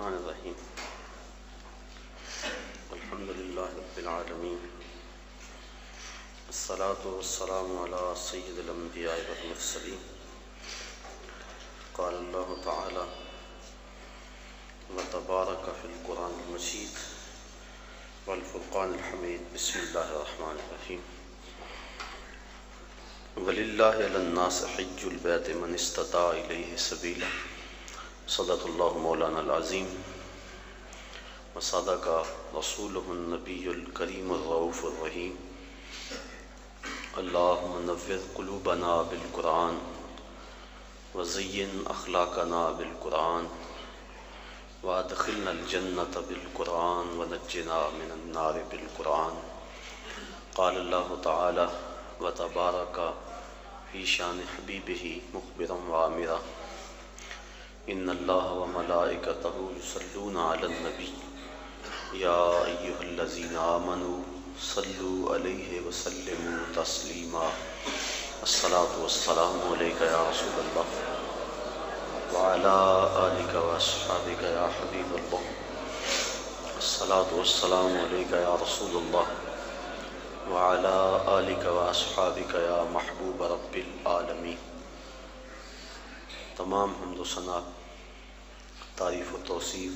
الرحیم الحمدللہ رب العالمین الصلاة والسلام علی سید الانبیاء والمرسلین قال اللہ تعالی وتبارک فی القرآن المجید والفرقان الحمید بسم اللہ الرحمن الرحیم وللہ علی الناس حج البیت من استطاع الیہ سبیلا صدق اللہ مولانا العظیم وصدق رسولہ النبی الکریم الرؤوف الرحیم اللہم نور قلوبنا بالقرآن وزین اخلاقنا بالقرآن وادخلنا الجنة بالقرآن ونجنا من النار بالقرآن قال اللہ تعالی وتبارک فی شان حبیبہ مخبرا وآمرا ان اللہ وملائکتہ یصلون علی النبی یا ایہا الذین آمنوا صلوا علیہ وسلموا تسلیما الصلاة والسلام علیک یا رسول اللہ وعلی آلک واصحابک یا حبیب اللہ الصلاة والسلام علیک یا رسول اللہ وعلی آلک واصحابک یا محبوب رب العالمین۔ تمام حمد و ثنا، تعریف و توصیف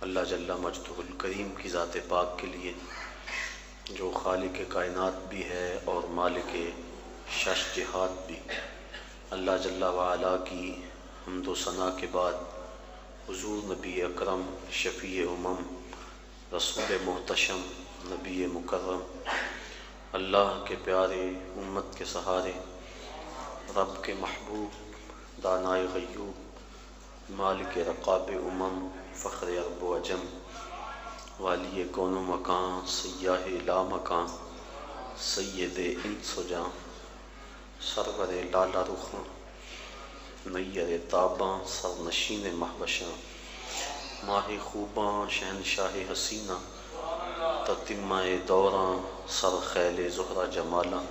اللہ جل مجدہ الکریم کی ذات پاک کے لیے، جو خالق کائنات بھی ہے اور مالک شش جہات بھی۔ اللہ جل وعلا کی حمد و ثنا کے بعد حضور نبی اکرم شفیع امم رسول محتشم نبی مکرم اللہ کے پیارے امت کے سہارے رب کے محبوب دانائے غیوب مالک رقاب امم فخر عرب و عجم والی کون و مکان سیاہ لا مکان سید انس و جاں سرور لالا رخاں نیر تاباں سرنشین مہوشاں ماہ خوباں شہنشاہ حسینہ تتمہ دوراں سر خیل زہرہ جمالاں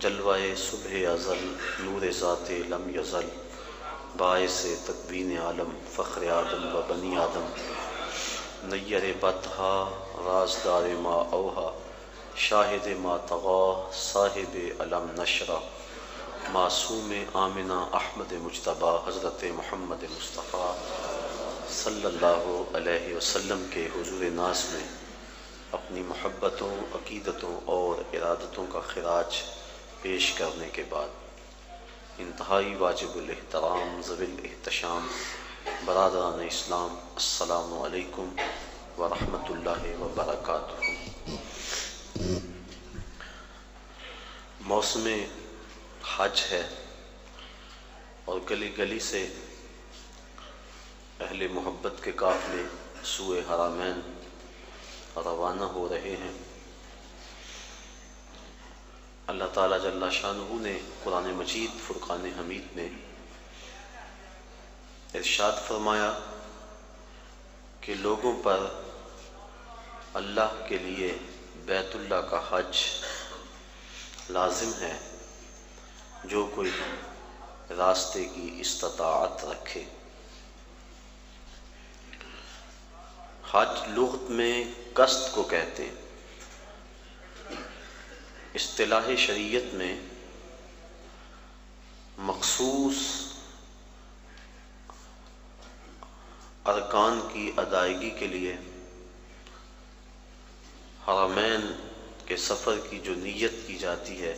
جلوہ صبح ازل نور ذات لم یزل باعث تکوین عالم فخر آدم و بنی آدم نیر بطحا رازدار ما اوہا شاہد ما طغا صاحب علم نشرہ معصوم آمنہ احمد مجتبیٰ حضرت محمد مصطفیٰ صلی اللہ علیہ وسلم کے حضور ناز میں اپنی محبتوں عقیدتوں اور ارادتوں کا خراج پیش کرنے کے بعد انتہائی واجب الاحترام ذوی الاحتشام برادران اسلام السلام علیکم ورحمۃ اللہ وبرکاتہ۔ موسم حج ہے اور گلی گلی سے اہل محبت کے قافلے سوئے حرمین روانہ ہو رہے ہیں۔ اللہ تعالیٰ جل شانہ نے قرآن مجید فرقان حمید میں ارشاد فرمایا کہ لوگوں پر اللہ کے لیے بیت اللہ کا حج لازم ہے جو کوئی راستے کی استطاعت رکھے۔ حج لغت میں قصد کو کہتے ہیں، اصطلاح شریعت میں مخصوص ارکان کی ادائیگی کے لیے حرمین کے سفر کی جو نیت کی جاتی ہے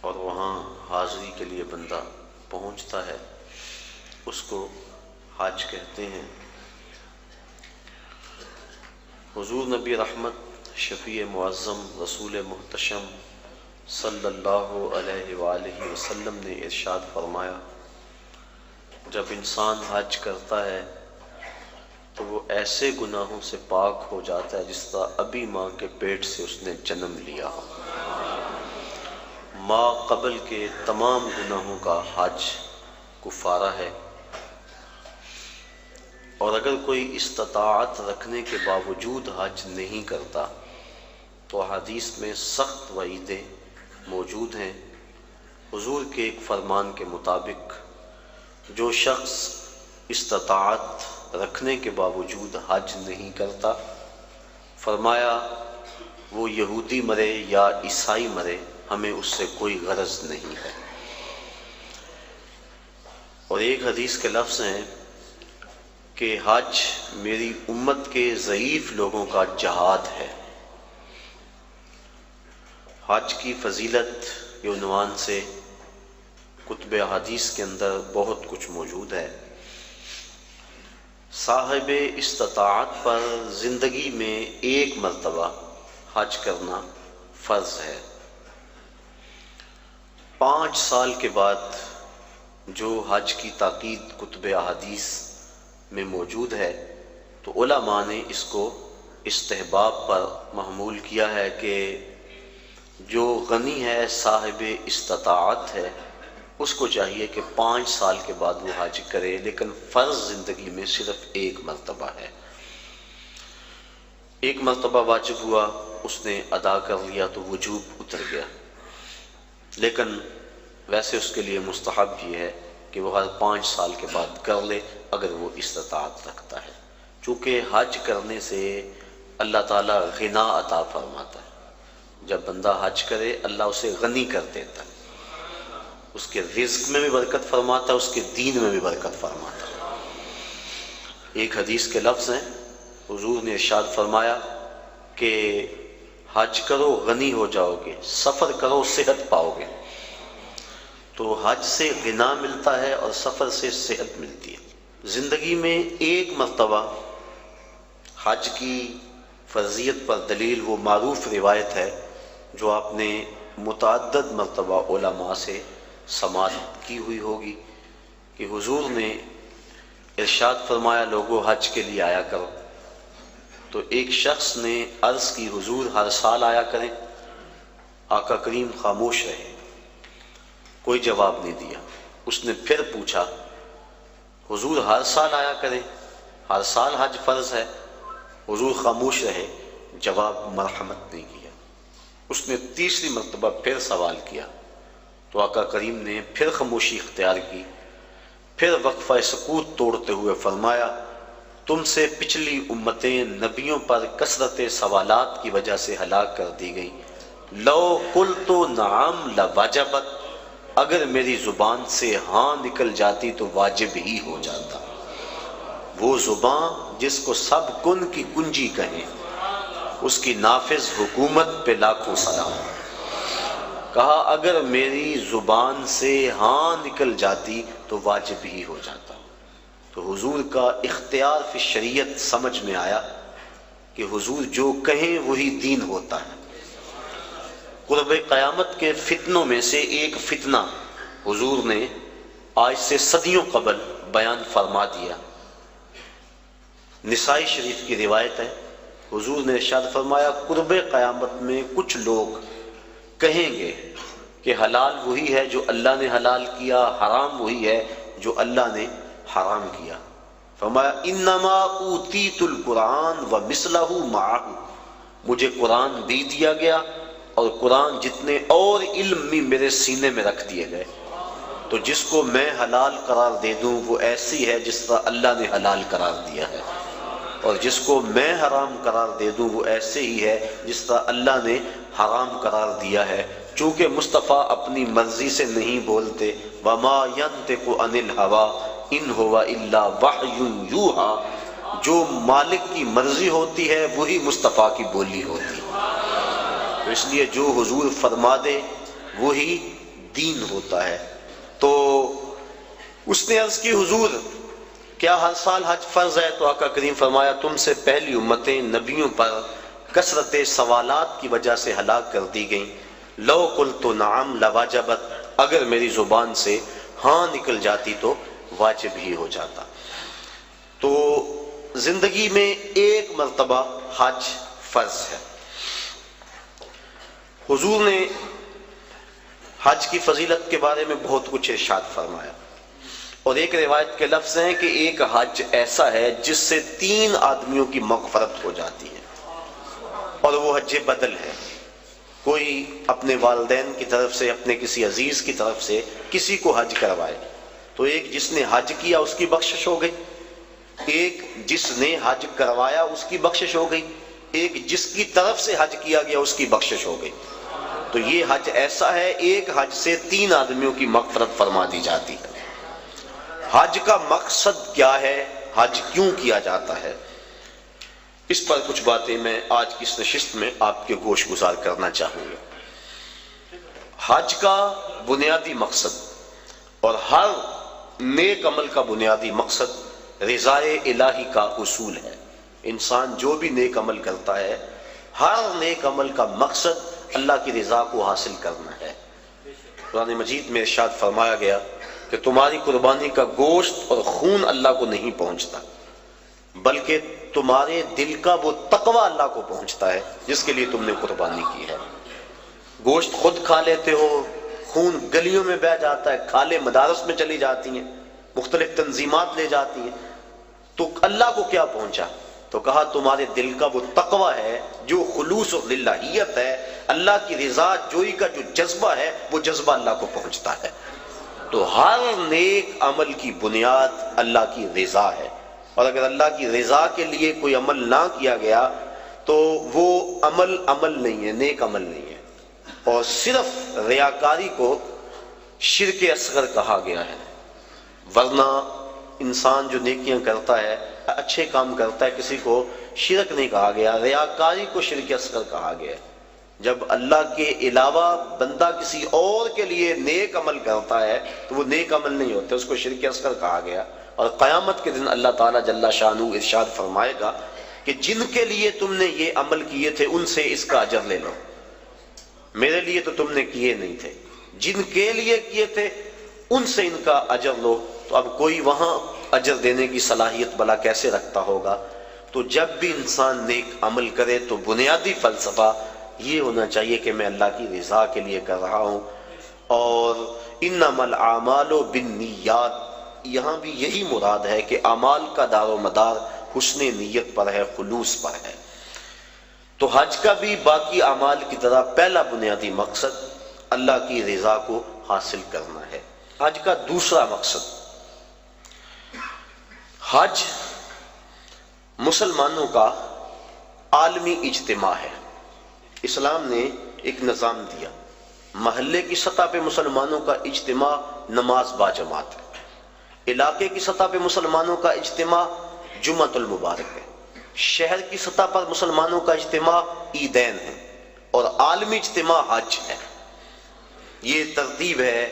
اور وہاں حاضری کے لیے بندہ پہنچتا ہے اس کو حج کہتے ہیں۔ حضور نبی رحمت شفیع معظم رسول محتشم صلی اللہ علیہ وآلہ وسلم نے ارشاد فرمایا، جب انسان حج کرتا ہے تو وہ ایسے گناہوں سے پاک ہو جاتا ہے جس طرح ابھی ماں کے پیٹ سے اس نے جنم لیا ہو۔ ماں قبل کے تمام گناہوں کا حج کفارہ ہے اور اگر کوئی استطاعت رکھنے کے باوجود حج نہیں کرتا تو حدیث میں سخت وعیدیں موجود ہیں۔ حضور کے ایک فرمان کے مطابق جو شخص استطاعت رکھنے کے باوجود حج نہیں کرتا، فرمایا وہ یہودی مرے یا عیسائی مرے، ہمیں اس سے کوئی غرض نہیں ہے۔ اور ایک حدیث کے لفظ ہیں کہ حج میری امت کے ضعیف لوگوں کا جہاد ہے۔ حج کی فضیلت کے عنوان سے کتب احادیث کے اندر بہت کچھ موجود ہے۔ صاحب استطاعت پر زندگی میں ایک مرتبہ حج کرنا فرض ہے۔ 5 سال کے بعد جو حج کی تاکید کتب احادیث میں موجود ہے تو علماء نے اس کو استحباب پر محمول کیا ہے کہ جو غنی ہے، صاحب استطاعت ہے، اس کو چاہیے کہ 5 سال کے بعد وہ حج کرے، لیکن فرض زندگی میں صرف ایک مرتبہ ہے۔ ایک مرتبہ واجب ہوا، اس نے ادا کر لیا تو وجوب اتر گیا، لیکن ویسے اس کے لیے مستحب یہ ہے کہ وہ ہر 5 سال کے بعد کر لے اگر وہ استطاعت رکھتا ہے، چونکہ حج کرنے سے اللہ تعالیٰ غنا عطا فرماتا ہے۔ جب بندہ حج کرے اللہ اسے غنی کر دیتا ہے، اس کے رزق میں بھی برکت فرماتا ہے، اس کے دین میں بھی برکت فرماتا ہے۔ ایک حدیث کے لفظ ہیں، حضور نے ارشاد فرمایا کہ حج کرو غنی ہو جاؤ گے، سفر کرو صحت پاؤ گے۔ تو حج سے غنا ملتا ہے اور سفر سے صحت ملتی ہے۔ زندگی میں ایک مرتبہ حج کی فرضیت پر دلیل وہ معروف روایت ہے جو آپ نے متعدد مرتبہ علماء سے سماعت کی ہوئی ہوگی کہ حضور نے ارشاد فرمایا لوگوں حج کے لیے آیا کرو۔ تو ایک شخص نے عرض کی حضور ہر سال آیا کریں؟ آقا کریم خاموش رہے، کوئی جواب نہیں دیا۔ اس نے پھر پوچھا حضور ہر سال آیا کریں، ہر سال حج فرض ہے؟ حضور خاموش رہے، جواب مرحمت نہیں کیا۔ اس نے تیسری مرتبہ پھر سوال کیا تو آقا کریم نے پھر خاموشی اختیار کی، پھر وقفہ سکوت توڑتے ہوئے فرمایا تم سے پچھلی امتیں نبیوں پر کثرت سوالات کی وجہ سے ہلاک کر دی گئیں، لو قلت نعم لوجبت، اگر میری زبان سے ہاں نکل جاتی تو واجب ہی ہو جاتا۔ وہ زبان جس کو سب کن کی کنجی کہیں، اس کی نافذ حکومت پہ لاکھوں سلام۔ کہا اگر میری زبان سے ہاں نکل جاتی تو واجب ہی ہو جاتا۔ تو حضور کا اختیار فی شریعت سمجھ میں آیا کہ حضور جو کہیں وہی دین ہوتا ہے۔ قرب قیامت کے فتنوں میں سے ایک فتنہ حضور نے آج سے صدیوں قبل بیان فرما دیا۔ نسائی شریف کی روایت ہے، حضور نے ارشاد فرمایا قرب قیامت میں کچھ لوگ کہیں گے کہ حلال وہی ہے جو اللہ نے حلال کیا، حرام وہی ہے جو اللہ نے حرام کیا۔ فرمایا انما اوتیت القرآن ومثلہ معہ، مجھے قرآن بھی دیا گیا اور قرآن جتنے اور علم بھی میرے سینے میں رکھ دیے گئے۔ تو جس کو میں حلال قرار دے دوں وہ ایسی ہے جس طرح اللہ نے حلال قرار دیا ہے، اور جس کو میں حرام قرار دے دوں وہ ایسے ہی ہے جس طرح اللہ نے حرام قرار دیا ہے۔ چونکہ مصطفیٰ اپنی مرضی سے نہیں بولتے، وما ينطق عن الهوى ان هو الا وحی یوحی، جو مالک کی مرضی ہوتی ہے وہی مصطفیٰ کی بولی ہوتی ہے۔ تو اس لیے جو حضور فرما دے وہی دین ہوتا ہے۔ تو اس نے عرض کی حضور کیا ہر سال حج فرض ہے؟ تو آقا کریم فرمایا تم سے پہلی امتیں نبیوں پر کثرت سوالات کی وجہ سے ہلاک کر دی گئیں، لو قلت نعم لواجبت، اگر میری زبان سے ہاں نکل جاتی تو واجب ہی ہو جاتا۔ تو زندگی میں ایک مرتبہ حج فرض ہے۔ حضور نے حج کی فضیلت کے بارے میں بہت کچھ ارشاد فرمایا۔ اور ایک روایت کے لفظ ہیں کہ ایک حج ایسا ہے جس سے 3 آدمیوں کی مغفرت ہو جاتی ہے، اور وہ حج بدل ہے۔ کوئی اپنے والدین کی طرف سے، اپنے کسی عزیز کی طرف سے کسی کو حج کروائے تو ایک جس نے حج کیا اس کی بخشش ہو گئی، ایک جس نے حج کروایا اس کی بخشش ہو گئی، ایک جس کی طرف سے حج کیا گیا اس کی بخشش ہو گئی۔ تو یہ حج ایسا ہے، ایک حج سے 3 آدمیوں کی مغفرت فرما دی جاتی ہے۔ حج کا مقصد کیا ہے، حج کیوں کیا جاتا ہے، اس پر کچھ باتیں میں آج کی اس نشست میں آپ کے گوش گزار کرنا چاہوں گا۔ حج کا بنیادی مقصد اور ہر نیک عمل کا بنیادی مقصد رضائے الہی کا حصول ہے۔ انسان جو بھی نیک عمل کرتا ہے، ہر نیک عمل کا مقصد اللہ کی رضا کو حاصل کرنا ہے۔ قرآن مجید میں ارشاد فرمایا گیا کہ تمہاری قربانی کا گوشت اور خون اللہ کو نہیں پہنچتا، بلکہ تمہارے دل کا وہ تقوی اللہ کو پہنچتا ہے جس کے لیے تم نے قربانی کی ہے۔ گوشت خود کھا لیتے ہو، خون گلیوں میں بہہ جاتا ہے، کھالیں مدارس میں چلی جاتی ہیں، مختلف تنظیمات لے جاتی ہیں، تو اللہ کو کیا پہنچا؟ تو کہا تمہارے دل کا وہ تقوی ہے، جو خلوص اور للہیت ہے، اللہ کی رضا جوئی کا جو جذبہ ہے، وہ جذبہ اللہ کو پہنچتا ہے۔ تو ہر نیک عمل کی بنیاد اللہ کی رضا ہے، اور اگر اللہ کی رضا کے لیے کوئی عمل نہ کیا گیا تو وہ عمل نہیں ہے، نیک عمل نہیں ہے۔ اور صرف ریاکاری کو شرک اصغر کہا گیا ہے، ورنہ انسان جو نیکیاں کرتا ہے، اچھے کام کرتا ہے، کسی کو شرک نہیں کہا گیا، ریاکاری کو شرک اصغر کہا گیا ہے۔ جب اللہ کے علاوہ بندہ کسی اور کے لیے نیک عمل کرتا ہے تو وہ نیک عمل نہیں ہوتا، اس کو شرک اصغر کہا گیا۔ اور قیامت کے دن اللہ تعالیٰ جل شانہ ارشاد فرمائے گا کہ جن کے لیے تم نے یہ عمل کیے تھے ان سے اس کا اجر لے لو، میرے لیے تو تم نے کیے نہیں تھے، جن کے لیے کیے تھے ان سے ان کا اجر لو۔ تو اب کوئی وہاں اجر دینے کی صلاحیت بلا کیسے رکھتا ہوگا؟ تو جب بھی انسان نیک عمل کرے تو بنیادی فلسفہ یہ ہونا چاہیے کہ میں اللہ کی رضا کے لیے کر رہا ہوں۔ اور انما الاعمال بالنیات، یہاں بھی یہی مراد ہے کہ اعمال کا دار و مدار حسن نیت پر ہے، خلوص پر ہے۔ تو حج کا بھی باقی اعمال کی طرح پہلا بنیادی مقصد اللہ کی رضا کو حاصل کرنا ہے۔ حج کا دوسرا مقصد، حج مسلمانوں کا عالمی اجتماع ہے۔ اسلام نے ایک نظام دیا، محلے کی سطح پہ مسلمانوں کا اجتماع نماز باجماعت ہے، علاقے کی سطح پہ مسلمانوں کا اجتماع جمعۃ المبارک ہے، شہر کی سطح پر مسلمانوں کا اجتماع عیدین ہے، اور عالمی اجتماع حج ہے۔ یہ ترتیب ہے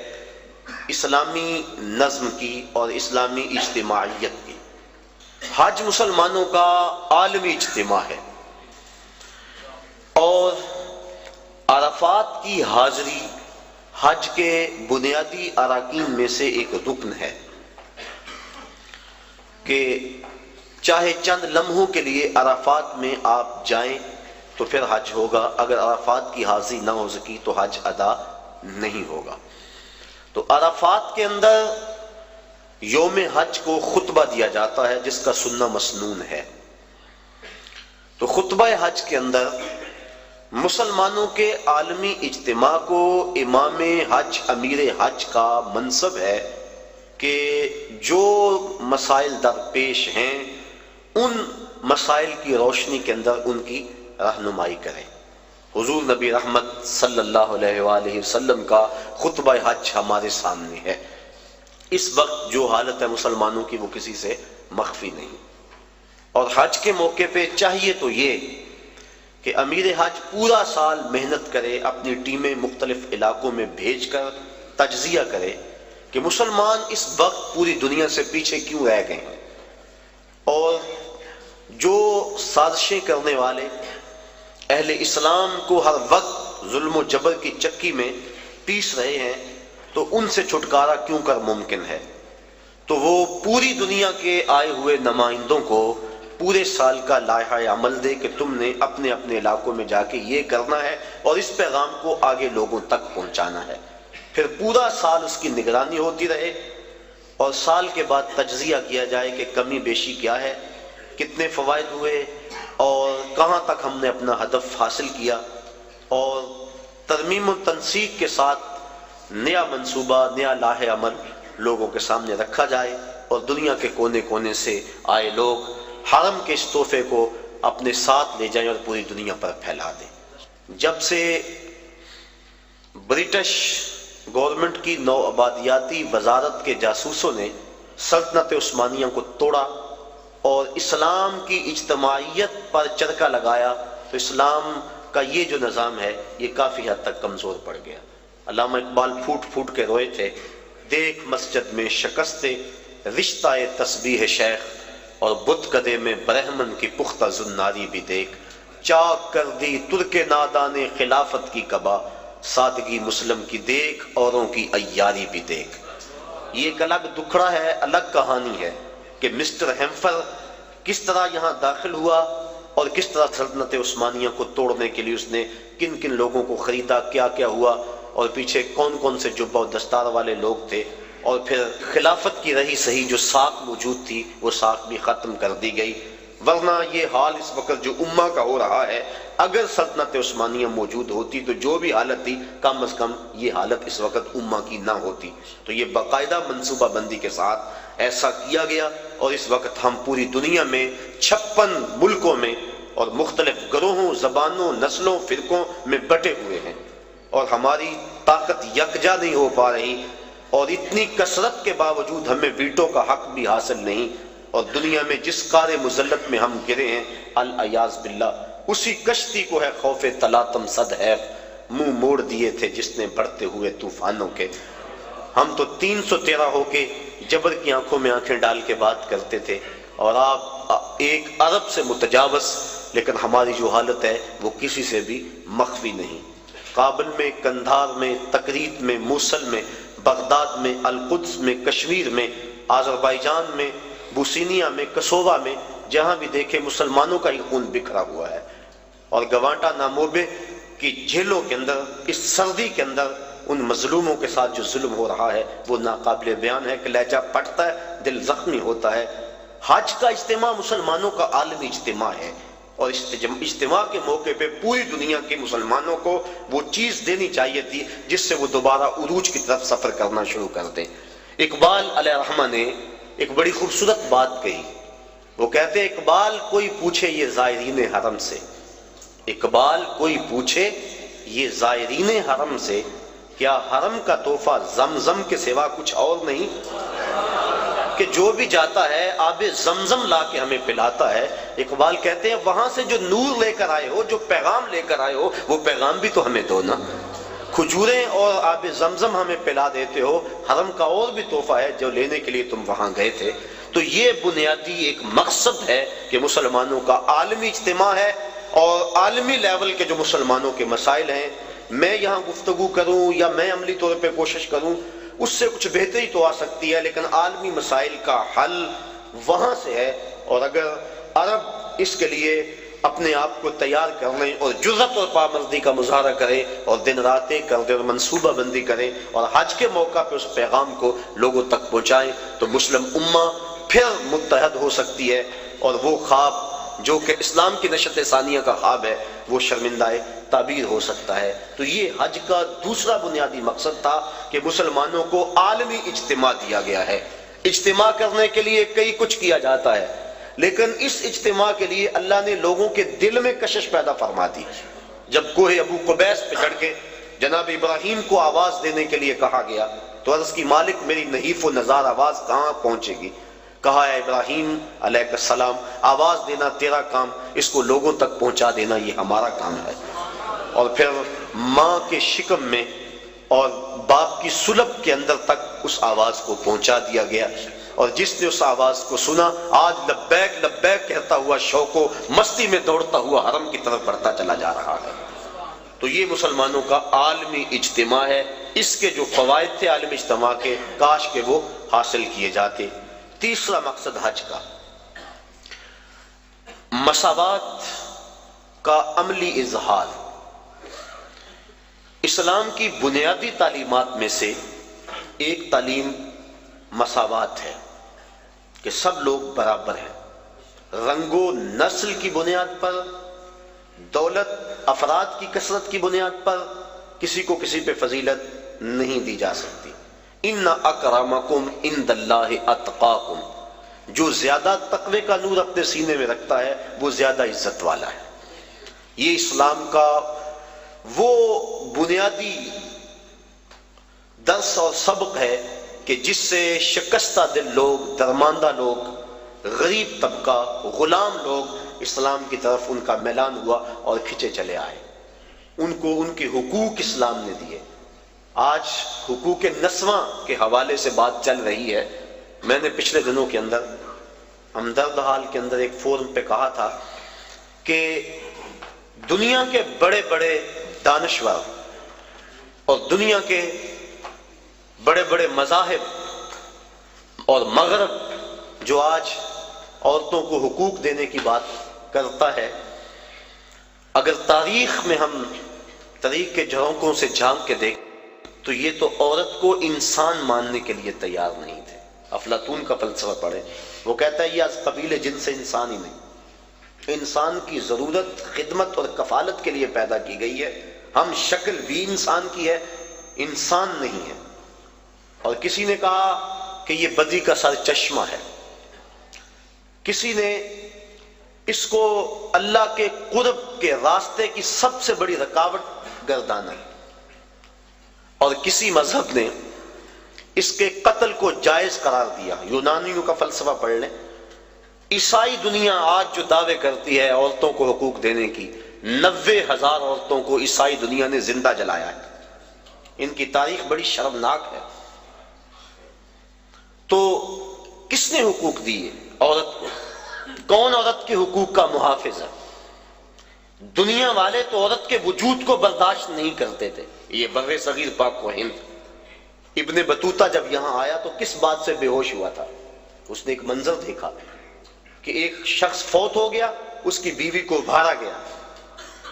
اسلامی نظم کی اور اسلامی اجتماعیت کی۔ حج مسلمانوں کا عالمی اجتماع ہے، اور عرفات کی حاضری حج کے بنیادی اراکین میں سے ایک رکن ہے کہ چاہے چند لمحوں کے لیے عرفات میں آپ جائیں تو پھر حج ہوگا، اگر عرفات کی حاضری نہ ہو سکی تو حج ادا نہیں ہوگا۔ تو عرفات کے اندر یوم حج کو خطبہ دیا جاتا ہے جس کا سننا مسنون ہے۔ تو خطبہ حج کے اندر مسلمانوں کے عالمی اجتماع کو امام حج، امیر حج کا منصب ہے کہ جو مسائل درپیش ہیں ان مسائل کی روشنی کے اندر ان کی رہنمائی کریں۔ حضور نبی رحمت صلی اللہ علیہ وآلہ وسلم کا خطبہ حج ہمارے سامنے ہے۔ اس وقت جو حالت ہے مسلمانوں کی وہ کسی سے مخفی نہیں، اور حج کے موقع پہ چاہیے تو یہ کہ امیر حج پورا سال محنت کرے، اپنی ٹیمیں مختلف علاقوں میں بھیج کر تجزیہ کرے کہ مسلمان اس وقت پوری دنیا سے پیچھے کیوں رہ گئے ہیں، اور جو سازشیں کرنے والے اہل اسلام کو ہر وقت ظلم و جبر کی چکی میں پیس رہے ہیں تو ان سے چھٹکارا کیوں کر ممکن ہے۔ تو وہ پوری دنیا کے آئے ہوئے نمائندوں کو پورے سال کا لائحہ عمل دے کہ تم نے اپنے اپنے علاقوں میں جا کے یہ کرنا ہے اور اس پیغام کو آگے لوگوں تک پہنچانا ہے۔ پھر پورا سال اس کی نگرانی ہوتی رہے، اور سال کے بعد تجزیہ کیا جائے کہ کمی بیشی کیا ہے، کتنے فوائد ہوئے اور کہاں تک ہم نے اپنا ہدف حاصل کیا، اور ترمیم و تنسیق کے ساتھ نیا منصوبہ، نیا لاہ عمل لوگوں کے سامنے رکھا جائے، اور دنیا کے کونے کونے سے آئے لوگ حرم کے اس تحفے کو اپنے ساتھ لے جائیں اور پوری دنیا پر پھیلا دیں۔ جب سے برٹش گورنمنٹ کی نو آبادیاتی وزارت کے جاسوسوں نے سلطنت عثمانیہ کو توڑا اور اسلام کی اجتماعیت پر چرکا لگایا، تو اسلام کا یہ جو نظام ہے یہ کافی حد تک کمزور پڑ گیا۔ علامہ اقبال پھوٹ پھوٹ کے روئے تھے، دیکھ مسجد میں شکست رشتہ تسبیح شیخ، اور بت کدے میں برہمن کی پختہ زناری بھی دیکھ، چاک کر دی ترک نادان خلافت کی قبا، سادگی مسلم کی دیکھ اوروں کی عیاری بھی دیکھ۔ یہ ایک الگ دکھڑا ہے، الگ کہانی ہے کہ مسٹر ہیمفر کس طرح یہاں داخل ہوا اور کس طرح سلطنت عثمانیہ کو توڑنے کے لیے اس نے کن کن لوگوں کو خریدا، کیا کیا ہوا، اور پیچھے کون کون سے جبہ و دستار والے لوگ تھے، اور پھر خلافت کی رہی صحیح جو ساکھ موجود تھی وہ ساکھ بھی ختم کر دی گئی۔ ورنہ یہ حال اس وقت جو امہ کا ہو رہا ہے، اگر سلطنت عثمانیہ موجود ہوتی تو جو بھی حالت تھی کم از کم یہ حالت اس وقت امہ کی نہ ہوتی۔ تو یہ باقاعدہ منصوبہ بندی کے ساتھ ایسا کیا گیا، اور اس وقت ہم پوری دنیا میں 56 ملکوں میں اور مختلف گروہوں، زبانوں، نسلوں، فرقوں میں بٹے ہوئے ہیں، اور ہماری طاقت یکجا نہیں ہو پا رہی، اور اتنی کثرت کے باوجود ہمیں ویٹو کا حق بھی حاصل نہیں، اور دنیا میں جس کار مذلت میں ہم گرے ہیں العیاذ باللہ، اسی کشتی کو ہے خوف تلاطم صد ہے منہ موڑ دیے تھے جس نے بڑھتے ہوئے طوفانوں کے۔ ہم تو 313 ہو کے جبر کی آنکھوں میں آنکھیں ڈال کے بات کرتے تھے، اور آپ 1 ارب سے متجاوز، لیکن ہماری جو حالت ہے وہ کسی سے بھی مخفی نہیں۔ کابل میں، کندھار میں، تکریت میں، موصل میں، بغداد میں، القدس میں، کشمیر میں، آذربائیجان میں، بوسینیا میں، کسووا میں، جہاں بھی دیکھے مسلمانوں کا ہی خون بکھرا ہوا ہے، اور گوانٹا ناموبے کی جیلوں کے اندر اس سردی کے اندر ان مظلوموں کے ساتھ جو ظلم ہو رہا ہے وہ ناقابل بیان ہے کہ لہجہ پھٹتا ہے، دل زخمی ہوتا ہے۔ حج کا اجتماع مسلمانوں کا عالمی اجتماع ہے، اور اجتماع کے موقع پہ پوری دنیا کے مسلمانوں کو وہ چیز دینی چاہیے تھی جس سے وہ دوبارہ عروج کی طرف سفر کرنا شروع کر دیں۔ اقبال علیہ الرحمہ نے ایک بڑی خوبصورت بات کہی، وہ کہتے ہیں اقبال کوئی پوچھے یہ زائرین حرم سے، اقبال کوئی پوچھے یہ زائرین حرم سے، کیا حرم کا تحفہ زمزم کے سوا کچھ اور نہیں؟ کہ جو بھی جاتا ہے آب زمزم لا کے ہمیں پلاتا ہے۔ اقبال کہتے ہیں وہاں سے جو نور لے کر آئے ہو، جو پیغام لے کر آئے ہو، وہ پیغام بھی تو ہمیں دو نا۔ کھجوریں اور آب زمزم ہمیں پلا دیتے ہو، حرم کا اور بھی تحفہ ہے جو لینے کے لیے تم وہاں گئے تھے۔ تو یہ بنیادی ایک مقصد ہے کہ مسلمانوں کا عالمی اجتماع ہے، اور عالمی لیول کے جو مسلمانوں کے مسائل ہیں، میں یہاں گفتگو کروں یا میں عملی طور پہ کوشش کروں اس سے کچھ بہتری تو آ سکتی ہے، لیکن عالمی مسائل کا حل وہاں سے ہے۔ اور اگر عرب اس کے لیے اپنے آپ کو تیار کر لیں اور جرأت اور پامردی کا مظاہرہ کریں اور دن رات ایک کر دیں اور منصوبہ بندی کریں اور حج کے موقع پہ اس پیغام کو لوگوں تک پہنچائیں، تو مسلم امہ پھر متحد ہو سکتی ہے، اور وہ خواب جو کہ اسلام کی نشت ثانیہ کا خواب ہے وہ شرمندہ تعبیر ہو سکتا ہے۔ تو یہ حج کا دوسرا بنیادی مقصد تھا کہ مسلمانوں کو عالمی اجتماع دیا گیا ہے۔ اجتماع کرنے کے لیے کئی کچھ کیا جاتا ہے، لیکن اس اجتماع کے لیے اللہ نے لوگوں کے دل میں کشش پیدا فرما دی۔ جب کوہ ابو قبیس پہ چڑھ کے جناب ابراہیم کو آواز دینے کے لیے کہا گیا تو عرض کی مالک میری نحیف و نزار آواز کہاں پہنچے گی؟ کہا اے ابراہیم علیہ السلام آواز دینا تیرا کام، اس کو لوگوں تک پہنچا دینا یہ ہمارا کام ہے۔ اور پھر ماں کے شکم میں اور باپ کی سلب کے اندر تک اس آواز کو پہنچا دیا گیا، اور جس نے اس آواز کو سنا آج لبیک لبیک کہتا ہوا شوق و مستی میں دوڑتا ہوا حرم کی طرف بڑھتا چلا جا رہا ہے۔ تو یہ مسلمانوں کا عالمی اجتماع ہے، اس کے جو فوائد تھے عالمی اجتماع کے کاش کہ وہ حاصل کیے جاتے۔ تیسرا مقصد حج کا مساوات کا عملی اظہار۔ اسلام کی بنیادی تعلیمات میں سے ایک تعلیم مساوات ہے کہ سب لوگ برابر ہیں، رنگ و نسل کی بنیاد پر، دولت افراد کی کثرت کی بنیاد پر کسی کو کسی پہ فضیلت نہیں دی جا سکتی۔ ان اکرمکم عند اللہ اتقاکم، جو زیادہ تقوی کا نور اپنے سینے میں رکھتا ہے وہ زیادہ عزت والا ہے۔ یہ اسلام کا وہ بنیادی درس اور سبق ہے کہ جس سے شکستہ دل لوگ، درماندہ لوگ، غریب طبقہ، غلام لوگ اسلام کی طرف ان کا میلان ہوا اور کھچے چلے آئے، ان کو ان کے حقوق اسلام نے دیے۔ آج حقوق نسواں کے حوالے سے بات چل رہی ہے۔ میں نے پچھلے دنوں کے اندر ہمدرد حال کے اندر ایک فورم پہ کہا تھا کہ دنیا کے بڑے بڑے دانشور اور دنیا کے بڑے بڑے مذاہب اور مغرب جو آج عورتوں کو حقوق دینے کی بات کرتا ہے، اگر تاریخ میں ہم تاریخ کے جھرونکوں سے جھانک کے دیکھیں تو یہ تو عورت کو انسان ماننے کے لیے تیار نہیں تھے۔ افلاطون کا فلسفہ پڑھے، وہ کہتا ہے یہ از قبیل جن سے انسان ہی نہیں، انسان کی ضرورت خدمت اور کفالت کے لیے پیدا کی گئی ہے، ہم شکل بھی انسان کی ہے، انسان نہیں ہے۔ اور کسی نے کہا کہ یہ بدی کا سر چشمہ ہے، کسی نے اس کو اللہ کے قرب کے راستے کی سب سے بڑی رکاوٹ گردانا، اور کسی مذہب نے اس کے قتل کو جائز قرار دیا۔ یونانیوں کا فلسفہ پڑھ لیں، عیسائی دنیا آج جو دعوے کرتی ہے عورتوں کو حقوق دینے کی، 90,000 عورتوں کو عیسائی دنیا نے زندہ جلایا ہے۔ ان کی تاریخ بڑی شرمناک ہے۔ تو کس نے حقوق دیے عورت کو؟ کون عورت کے حقوق کا محافظ ہے؟ دنیا والے تو عورت کے وجود کو برداشت نہیں کرتے تھے۔ یہ بر صغیر پاک و ہند، ابن بطوطہ جب یہاں آیا تو کس بات سے بے ہوش ہوا تھا؟ اس نے ایک منظر دیکھا کہ ایک شخص فوت ہو گیا، اس کی بیوی کو ابھارا گیا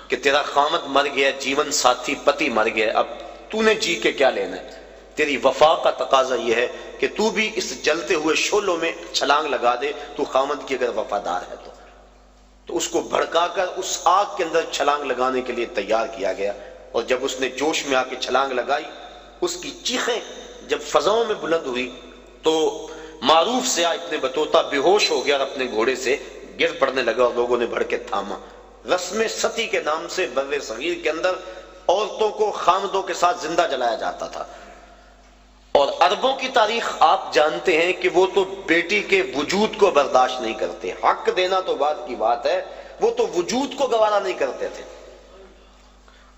کہ تیرا خامد مر گیا، جیون ساتھی پتی مر گیا، اب تو نے جی کے کیا لینا ہے؟ تیری وفا کا تقاضا یہ ہے کہ تو بھی اس جلتے ہوئے شعلوں میں چھلانگ لگا دے، تو خامد کی اگر وفادار ہے تو اس کو بھڑکا کر اس آگ کے اندر چھلانگ لگانے کے لیے تیار کیا گیا۔ اور جب اس نے جوش میں آ کے چھلانگ لگائی، اس کی چیخیں جب فضاؤں میں بلند ہوئی تو معروف سیاح ابن بطوطہ بے ہوش ہو گیا اور اپنے گھوڑے سے گر پڑنے لگا، اور لوگوں نے بڑھ کے تھاما۔ رسم ستی کے نام سے بر صغیر کے اندر عورتوں کو خامدوں کے ساتھ زندہ جلایا جاتا تھا۔ اور عربوں کی تاریخ آپ جانتے ہیں کہ وہ تو بیٹی کے وجود کو برداشت نہیں کرتے، حق دینا تو بات کی بات ہے، وہ تو وجود کو گوارا نہیں کرتے تھے۔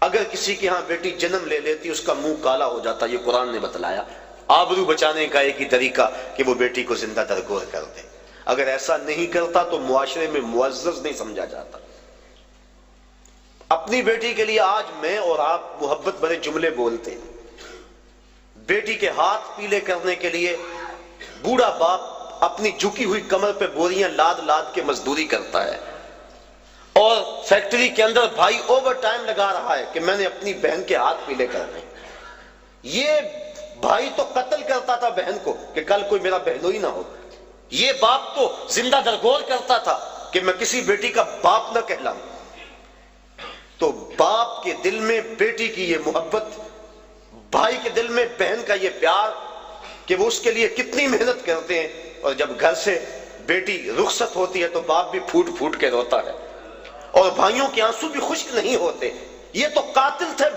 اگر کسی کے ہاں بیٹی جنم لے لیتی اس کا منہ کالا ہو جاتا، یہ قرآن نے بتلایا۔ آبرو بچانے کا ایک ہی طریقہ کہ وہ بیٹی کو زندہ درگور کر دے، اگر ایسا نہیں کرتا تو معاشرے میں معزز نہیں سمجھا جاتا۔ اپنی بیٹی کے لیے آج میں اور آپ محبت بھرے جملے بولتے ہیں، بیٹی کے ہاتھ پیلے کرنے کے لیے بوڑھا باپ اپنی جھکی ہوئی کمر پہ بوریاں لاد لاد کے مزدوری کرتا ہے، اور فیکٹری کے اندر بھائی اوور ٹائم لگا رہا ہے کہ میں نے اپنی بہن کے ہاتھ پیلے کرنے۔ یہ بھائی تو قتل کرتا تھا بہن کو کہ کل کوئی میرا بہنوئی نہ ہو، یہ باپ تو زندہ درگور کرتا تھا کہ میں کسی بیٹی کا باپ نہ کہلاؤں۔ تو باپ کے دل میں بیٹی کی یہ محبت، بھائی کے دل میں بہن کا یہ پیار کہ وہ اس کے لیے کتنی محنت کرتے ہیں، اور جب گھر سے بیٹی رخصت ہوتی ہے تو باپ بھی پھوٹ پھوٹ کے روتا ہے، اور بھائیوں کے آنسو بھی خشک نہیں ہوتے۔ یہ تو قاتل تھے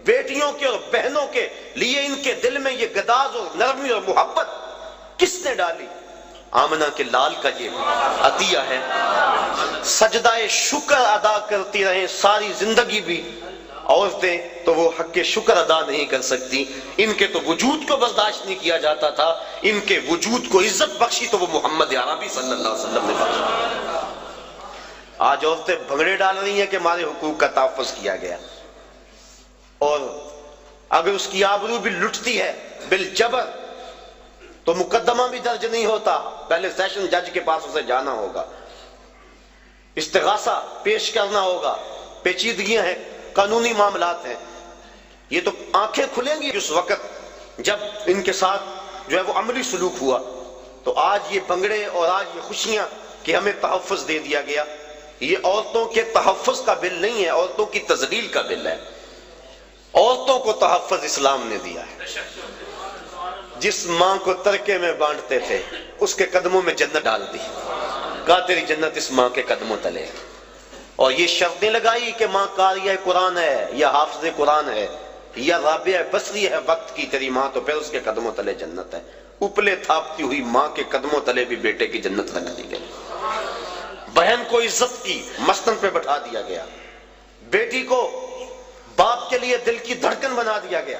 بیٹیوں کے اور بہنوں کے لیے، ان کے دل میں یہ گداز اور نرمی اور محبت کس نے ڈالی؟ آمنہ کے لال کا یہ عطیہ ہے۔ سجدہ شکر ادا کرتی رہیں ساری زندگی بھی عورتیں، تو وہ حق شکر ادا نہیں کر سکتی۔ ان کے تو وجود کو برداشت نہیں کیا جاتا تھا، ان کے وجود کو عزت بخشی تو وہ محمد عربی صلی اللہ علیہ وسلم نے بخشی۔ آج عورتیں بھنگڑے ڈال رہی ہیں کہ ہمارے حقوق کا تحفظ کیا گیا، اور اگر اس کی آبرو بھی لٹتی ہے بالجبر تو مقدمہ بھی درج نہیں ہوتا، پہلے سیشن جج کے پاس اسے جانا ہوگا، استغاثہ پیش کرنا ہوگا، پیچیدگیاں ہیں، قانونی معاملات ہیں۔ یہ تو آنکھیں کھلیں گی اس وقت جب ان کے ساتھ جو ہے وہ عملی سلوک ہوا. تو آج یہ بنگڑے اور آج یہ خوشیاں کہ ہمیں تحفظ دے دیا گیا، یہ عورتوں کے تحفظ کا بل نہیں ہے، عورتوں کی تذلیل کا بل ہے. عورتوں کو تحفظ اسلام نے دیا ہے. جس ماں کو ترکے میں بانٹتے تھے اس کے قدموں میں جنت ڈال دی، کہا تیری جنت اس ماں کے قدموں تلے. اور یہ شرطیں لگائی کہ ماں قاریہ قرآن ہے یا حافظ قرآن ہے یا رابعہ بصری ہے وقت کی تیری ماں، تو پھر اس کے قدموں تلے جنت ہے. اپلے تھاپتی ہوئی ماں کے قدموں تلے بھی بیٹے کی جنت رکھ دی گئی. بہن کو عزت کی مستن پہ بٹھا دیا گیا، بیٹی کو باپ کے لیے دل کی دھڑکن بنا دیا گیا،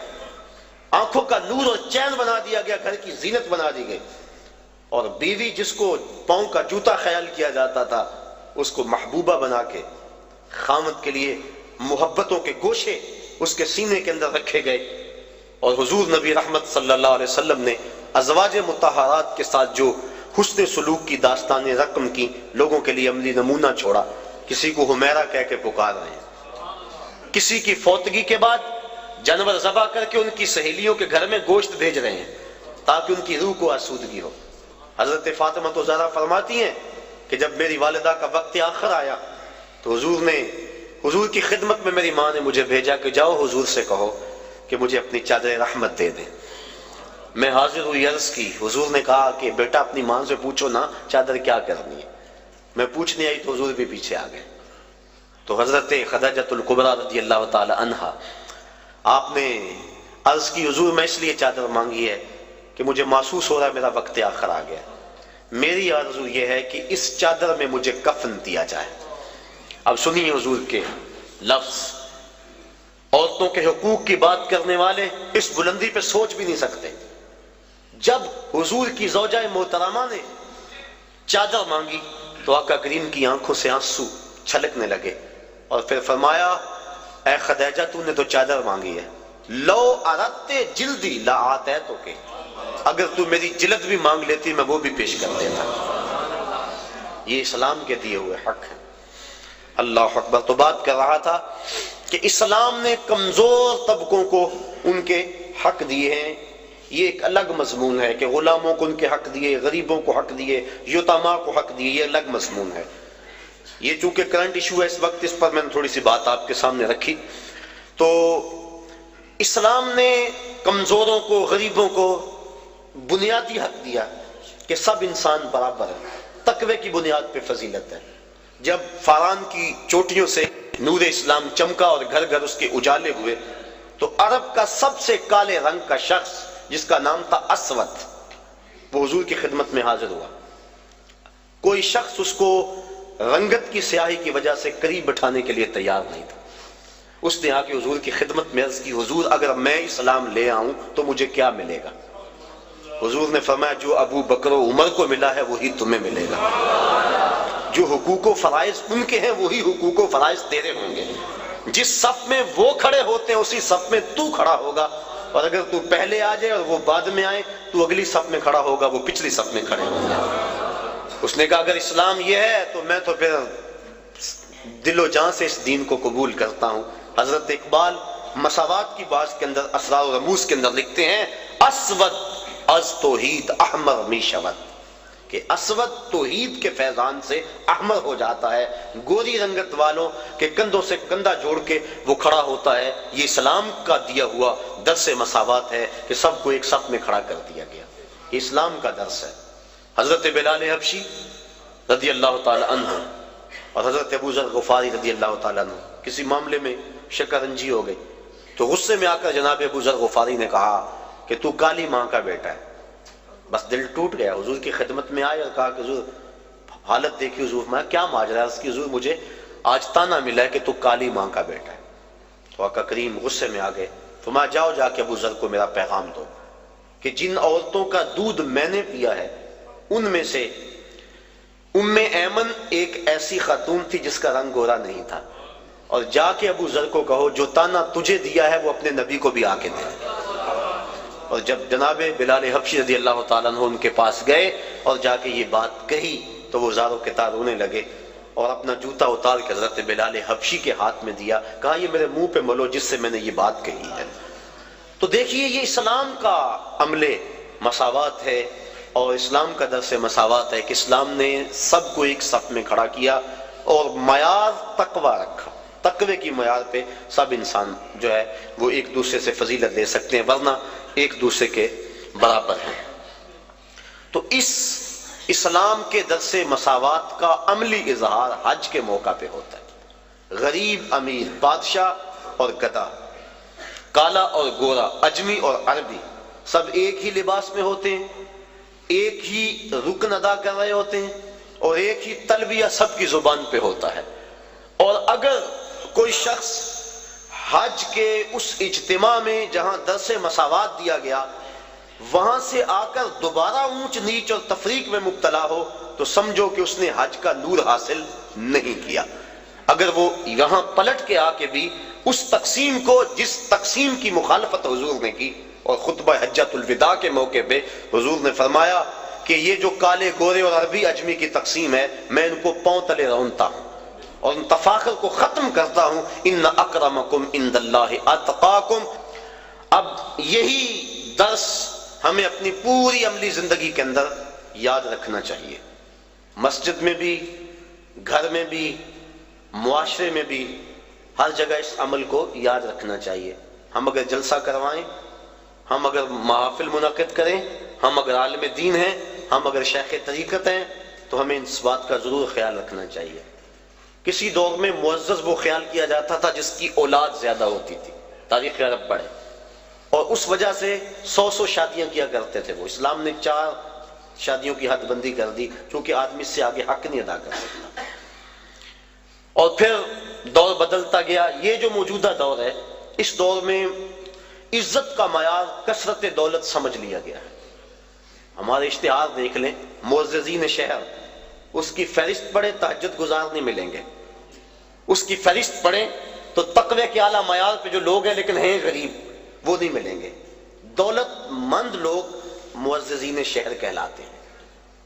آنکھوں کا نور اور چین بنا دیا گیا، گھر کی زینت بنا دی گئی. اور بیوی جس کو پاؤں کا جوتا خیال کیا جاتا تھا اس کو محبوبہ بنا کے خامد کے لیے محبتوں کے گوشے اس کے سینے کے اندر رکھے گئے. اور حضور نبی رحمت صلی اللہ علیہ وسلم نے ازواج مطہرات کے ساتھ جو حسن سلوک کی داستانیں رقم کی، لوگوں کے لیے عملی نمونہ چھوڑا. کسی کو حمیرہ کہہ کے پکار رہے ہیں، کسی کی فوتگی کے بعد جانور ذبح کر کے ان کی سہیلیوں کے گھر میں گوشت بھیج رہے ہیں تاکہ ان کی روح کو آسودگی ہو. حضرت فاطمہ تو زہرا فرماتی ہیں کہ جب میری والدہ کا وقت آخر آیا تو حضور کی خدمت میں میری ماں نے مجھے بھیجا کہ جاؤ حضور سے کہو کہ مجھے اپنی چادر رحمت دے دیں. میں حاضر ہوئی، عرض کی. حضور نے کہا کہ بیٹا اپنی ماں سے پوچھو نا چادر کیا کرنی ہے. میں پوچھنے آئی تو حضور بھی پیچھے آ گئے. تو حضرت خدیجۃ الکبریٰ رضی اللہ تعالی عنہا آپ نے عرض کی حضور میں اس لیے چادر مانگی ہے کہ مجھے محسوس ہو رہا ہے میرا وقت آخر آ گیا. میری آرزو یہ ہے کہ اس چادر میں مجھے کفن دیا جائے. اب سنیے حضور کے لفظ. عورتوں کے حقوق کی بات کرنے والے اس بلندی پہ سوچ بھی نہیں سکتے. جب حضور کی زوجہ محترمہ نے چادر مانگی تو آقا کریم کی آنکھوں سے آنسو چھلکنے لگے اور پھر فرمایا اے خدیجہ تو نے تو چادر مانگی ہے، لو اردت جلدی لا آتیتک، اگر تو میری جلد بھی مانگ لیتی میں وہ بھی پیش کر دیتا. یہ اسلام کے دیے ہوئے حق ہے. اللہ اکبر. تو بات کر رہا تھا کہ اسلام نے کمزور طبقوں کو ان کے حق دیے ہیں. یہ ایک الگ مضمون ہے کہ غلاموں کو ان کے حق دیے، غریبوں کو حق دیے، یتیماں کو حق دیے، یہ الگ مضمون ہے. یہ چونکہ کرنٹ ایشو ہے اس وقت، اس پر میں نے تھوڑی سی بات آپ کے سامنے رکھی. تو اسلام نے کمزوروں کو، غریبوں کو بنیادی حق دیا کہ سب انسان برابر ہیں. تقوی کی بنیاد پہ فضیلت ہے. جب فاران کی چوٹیوں سے نور اسلام چمکا اور گھر گھر اس کے اجالے ہوئے تو عرب کا سب سے کالے رنگ کا شخص جس کا نام تھا اسود، وہ حضور کی خدمت میں حاضر ہوا. کوئی شخص اس کو رنگت کی سیاہی کی وجہ سے قریب بٹھانے کے لیے تیار نہیں تھا. اس نے آ کے حضور کی خدمت میں عرض کی حضور اگر میں اسلام لے آؤں تو مجھے کیا ملے گا؟ حضور نے فرمایا جو ابو بکر و عمر کو ملا ہے وہی تمہیں ملے گا. جو حقوق و فرائض ان کے ہیں وہی حقوق و فرائض تیرے ہوں گے. جس صف میں وہ کھڑے ہوتے ہیں اسی صف میں تو کھڑا ہوگا، اور اگر تو پہلے آ جائے اور وہ بعد میں آئے تو اگلی صف میں کھڑا ہوگا، وہ پچھلی صف میں کھڑے ہوں گے. اس نے کہا اگر اسلام یہ ہے تو میں تو پھر دل و جان سے اس دین کو قبول کرتا ہوں. حضرت اقبال مساوات کی بات کے اندر اسرار و رموز کے اندر لکھتے ہیں اسود از توحید احمر می شود، کہ اسود توحید کے فیضان سے احمر ہو جاتا ہے، گوری رنگت والوں کے کندھوں سے کندھا جوڑ کے وہ کھڑا ہوتا ہے. یہ اسلام کا دیا ہوا درس مساوات ہے کہ سب کو ایک صف میں کھڑا کر دیا گیا. یہ اسلام کا درس ہے. حضرت بلال حبشی رضی اللہ تعالی عنہ اور حضرت ابو ذر غفاری رضی اللہ تعالی عنہ کسی معاملے میں شکنجی ہو گئی تو غصے میں آ کر جناب ابو ذر غفاری نے کہا کہ تو کالی ماں کا بیٹا ہے. بس دل ٹوٹ گیا. حضور کی خدمت میں آئے اور کہا کہ حضور حالت دیکھی. حضور میں کیا ماجرا ہے؟ اس کی حضور مجھے آج تانا ملا ہے کہ تو کالی ماں کا بیٹا ہے. تو آقا کریم غصے میں آ گئے. تو میں جاؤ جا کے ابو ذر کو میرا پیغام دو کہ جن عورتوں کا دودھ میں نے پیا ہے ان میں سے ام ایمن ایک ایسی خاتون تھی جس کا رنگ گورا نہیں تھا، اور جا کے ابو ذر کو کہو جو تانا تجھے دیا ہے وہ اپنے نبی کو بھی آ کے دے. اور جب جناب بلال حبشی رضی اللہ تعالیٰ عنہ ان کے پاس گئے اور جا کے یہ بات کہی تو وہ زاروں کے تار رونے لگے اور اپنا جوتا اتار کے حضرت بلال حبشی کے ہاتھ میں دیا. کہا یہ میرے منہ پہ ملو جس سے میں نے یہ بات کہی ہے. تو دیکھیے یہ اسلام کا عملے مساوات ہے، اور اسلام کا درس مساوات ہے کہ اسلام نے سب کو ایک صف میں کھڑا کیا اور معیار تقوی رکھا. تقوی کی معیار پہ سب انسان جو ہے وہ ایک دوسرے سے فضیلت لے سکتے ہیں، ورنہ ایک دوسرے کے برابر ہیں. تو اس اسلام کے درس مساوات کا عملی اظہار حج کے موقع پہ ہوتا ہے. غریب امیر، بادشاہ اور گدھا، کالا اور گورا، اجمی اور عربی، سب ایک ہی لباس میں ہوتے ہیں، ایک ہی رکن ادا کر رہے ہوتے ہیں، اور ایک ہی تلبیہ سب کی زبان پہ ہوتا ہے. اور اگر کوئی شخص حج کے اس اجتماع میں جہاں درس مساوات دیا گیا وہاں سے آ کر دوبارہ اونچ نیچ اور تفریق میں مبتلا ہو تو سمجھو کہ اس نے حج کا نور حاصل نہیں کیا. اگر وہ یہاں پلٹ کے آ کے بھی اس تقسیم کو، جس تقسیم کی مخالفت حضور نے کی، اور خطبہ حجۃ الوداع کے موقع پہ حضور نے فرمایا کہ یہ جو کالے گورے اور عربی اجمی کی تقسیم ہے میں ان کو پاؤں تلے رونتا ہوں اور ان تفاخر کو ختم کرتا ہوں. ان اکرمکم عند اللہ اتقاکم. اب یہی درس ہمیں اپنی پوری عملی زندگی کے اندر یاد رکھنا چاہیے. مسجد میں بھی، گھر میں بھی، معاشرے میں بھی، ہر جگہ اس عمل کو یاد رکھنا چاہیے. ہم اگر جلسہ کروائیں، ہم اگر محافل منعقد کریں، ہم اگر عالم دین ہیں، ہم اگر شیخ طریقت ہیں، تو ہمیں اس بات کا ضرور خیال رکھنا چاہیے. کسی دور میں معزز وہ خیال کیا جاتا تھا جس کی اولاد زیادہ ہوتی تھی، تاریخ عرب پڑھے، اور اس وجہ سے 100 شادیاں کیا کرتے تھے. وہ اسلام نے 4 شادیوں کی حد بندی کر دی کیونکہ آدمی سے آگے حق نہیں ادا کر سکتا. اور پھر دور بدلتا گیا. یہ جو موجودہ دور ہے، اس دور میں عزت کا معیار کثرت دولت سمجھ لیا گیا ہے. ہمارے اشتہار دیکھ لیں، معززین شہر، اس کی فہرست پڑھیں تہجد گزار نہیں ملیں گے. اس کی فہرست پڑھیں تو تقوی کے اعلیٰ معیار پہ جو لوگ ہیں لیکن ہیں غریب، وہ نہیں ملیں گے. دولت مند لوگ معززین شہر کہلاتے ہیں.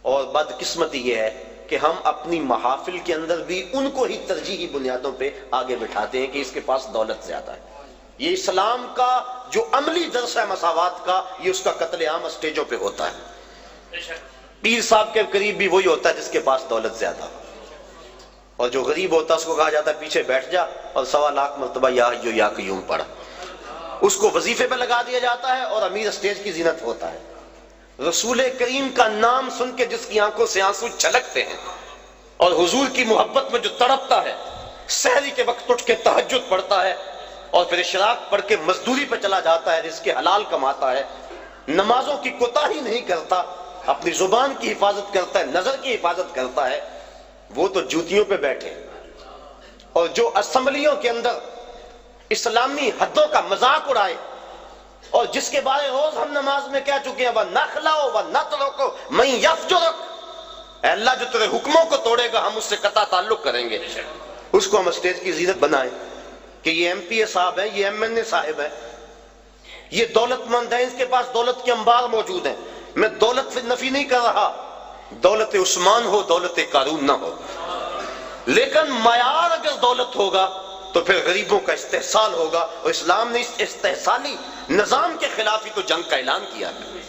اور بدقسمتی یہ ہے کہ ہم اپنی محافل کے اندر بھی ان کو ہی ترجیحی بنیادوں پہ آگے بٹھاتے ہیں کہ اس کے پاس دولت زیادہ ہے. یہ اسلام کا جو عملی درس ہے مساوات کا، یہ اس کا قتل عام اسٹیجوں پہ ہوتا ہے. پیر صاحب کے قریب بھی وہی ہوتا ہے جس کے پاس دولت زیادہ ہو، اور جو غریب ہوتا ہے اس کو کہا جاتا ہے پیچھے بیٹھ جا اور 1.25 لاکھ مرتبہ یا حیو یا قیوم پڑھ. اس کو وظیفے پہ لگا دیا جاتا ہے اور امیر اسٹیج کی زینت ہوتا ہے. رسول کریم کا نام سن کے جس کی آنکھوں سے آنسو چھلکتے ہیں اور حضور کی محبت میں جو تڑپتا ہے، سحری کے وقت اٹھ کے تہجد پڑھتا ہے اور پھر اشراق پڑھ کے مزدوری پہ چلا جاتا ہے، رزق حلال کماتا ہے، نمازوں کی کوتاہی نہیں کرتا، اپنی زبان کی حفاظت کرتا ہے، نظر کی حفاظت کرتا ہے، وہ تو جوتیوں پہ بیٹھے. اور جو اسمبلیوں کے اندر اسلامی حدوں کا مذاق اڑائے اور جس کے بارے روز ہم نماز میں کہہ چکے ہیں وَنَخْلَعُ وَنَتْرُكُ مَن يَفْجُرُكَ، اے اللہ جو تیرے حکموں کو توڑے گا ہم اس سے قطع تعلق کریں گے. اس کو ہم اسٹیج کی زینت بنائیں کہ یہ ایم پی اے صاحب ہیں، یہ ایم این اے صاحب ہیں، یہ دولت مند ہیں، اس کے پاس دولت کے انبار موجود ہیں. میں دولت سے نفی نہیں کر رہا، دولت عثمان ہو، دولت قارون نہ ہو، لیکن معیار اگر دولت ہوگا تو پھر غریبوں کا استحصال ہوگا. اور اسلام نے اس استحصالی نظام کے خلاف ہی تو جنگ کا اعلان کیا ہے.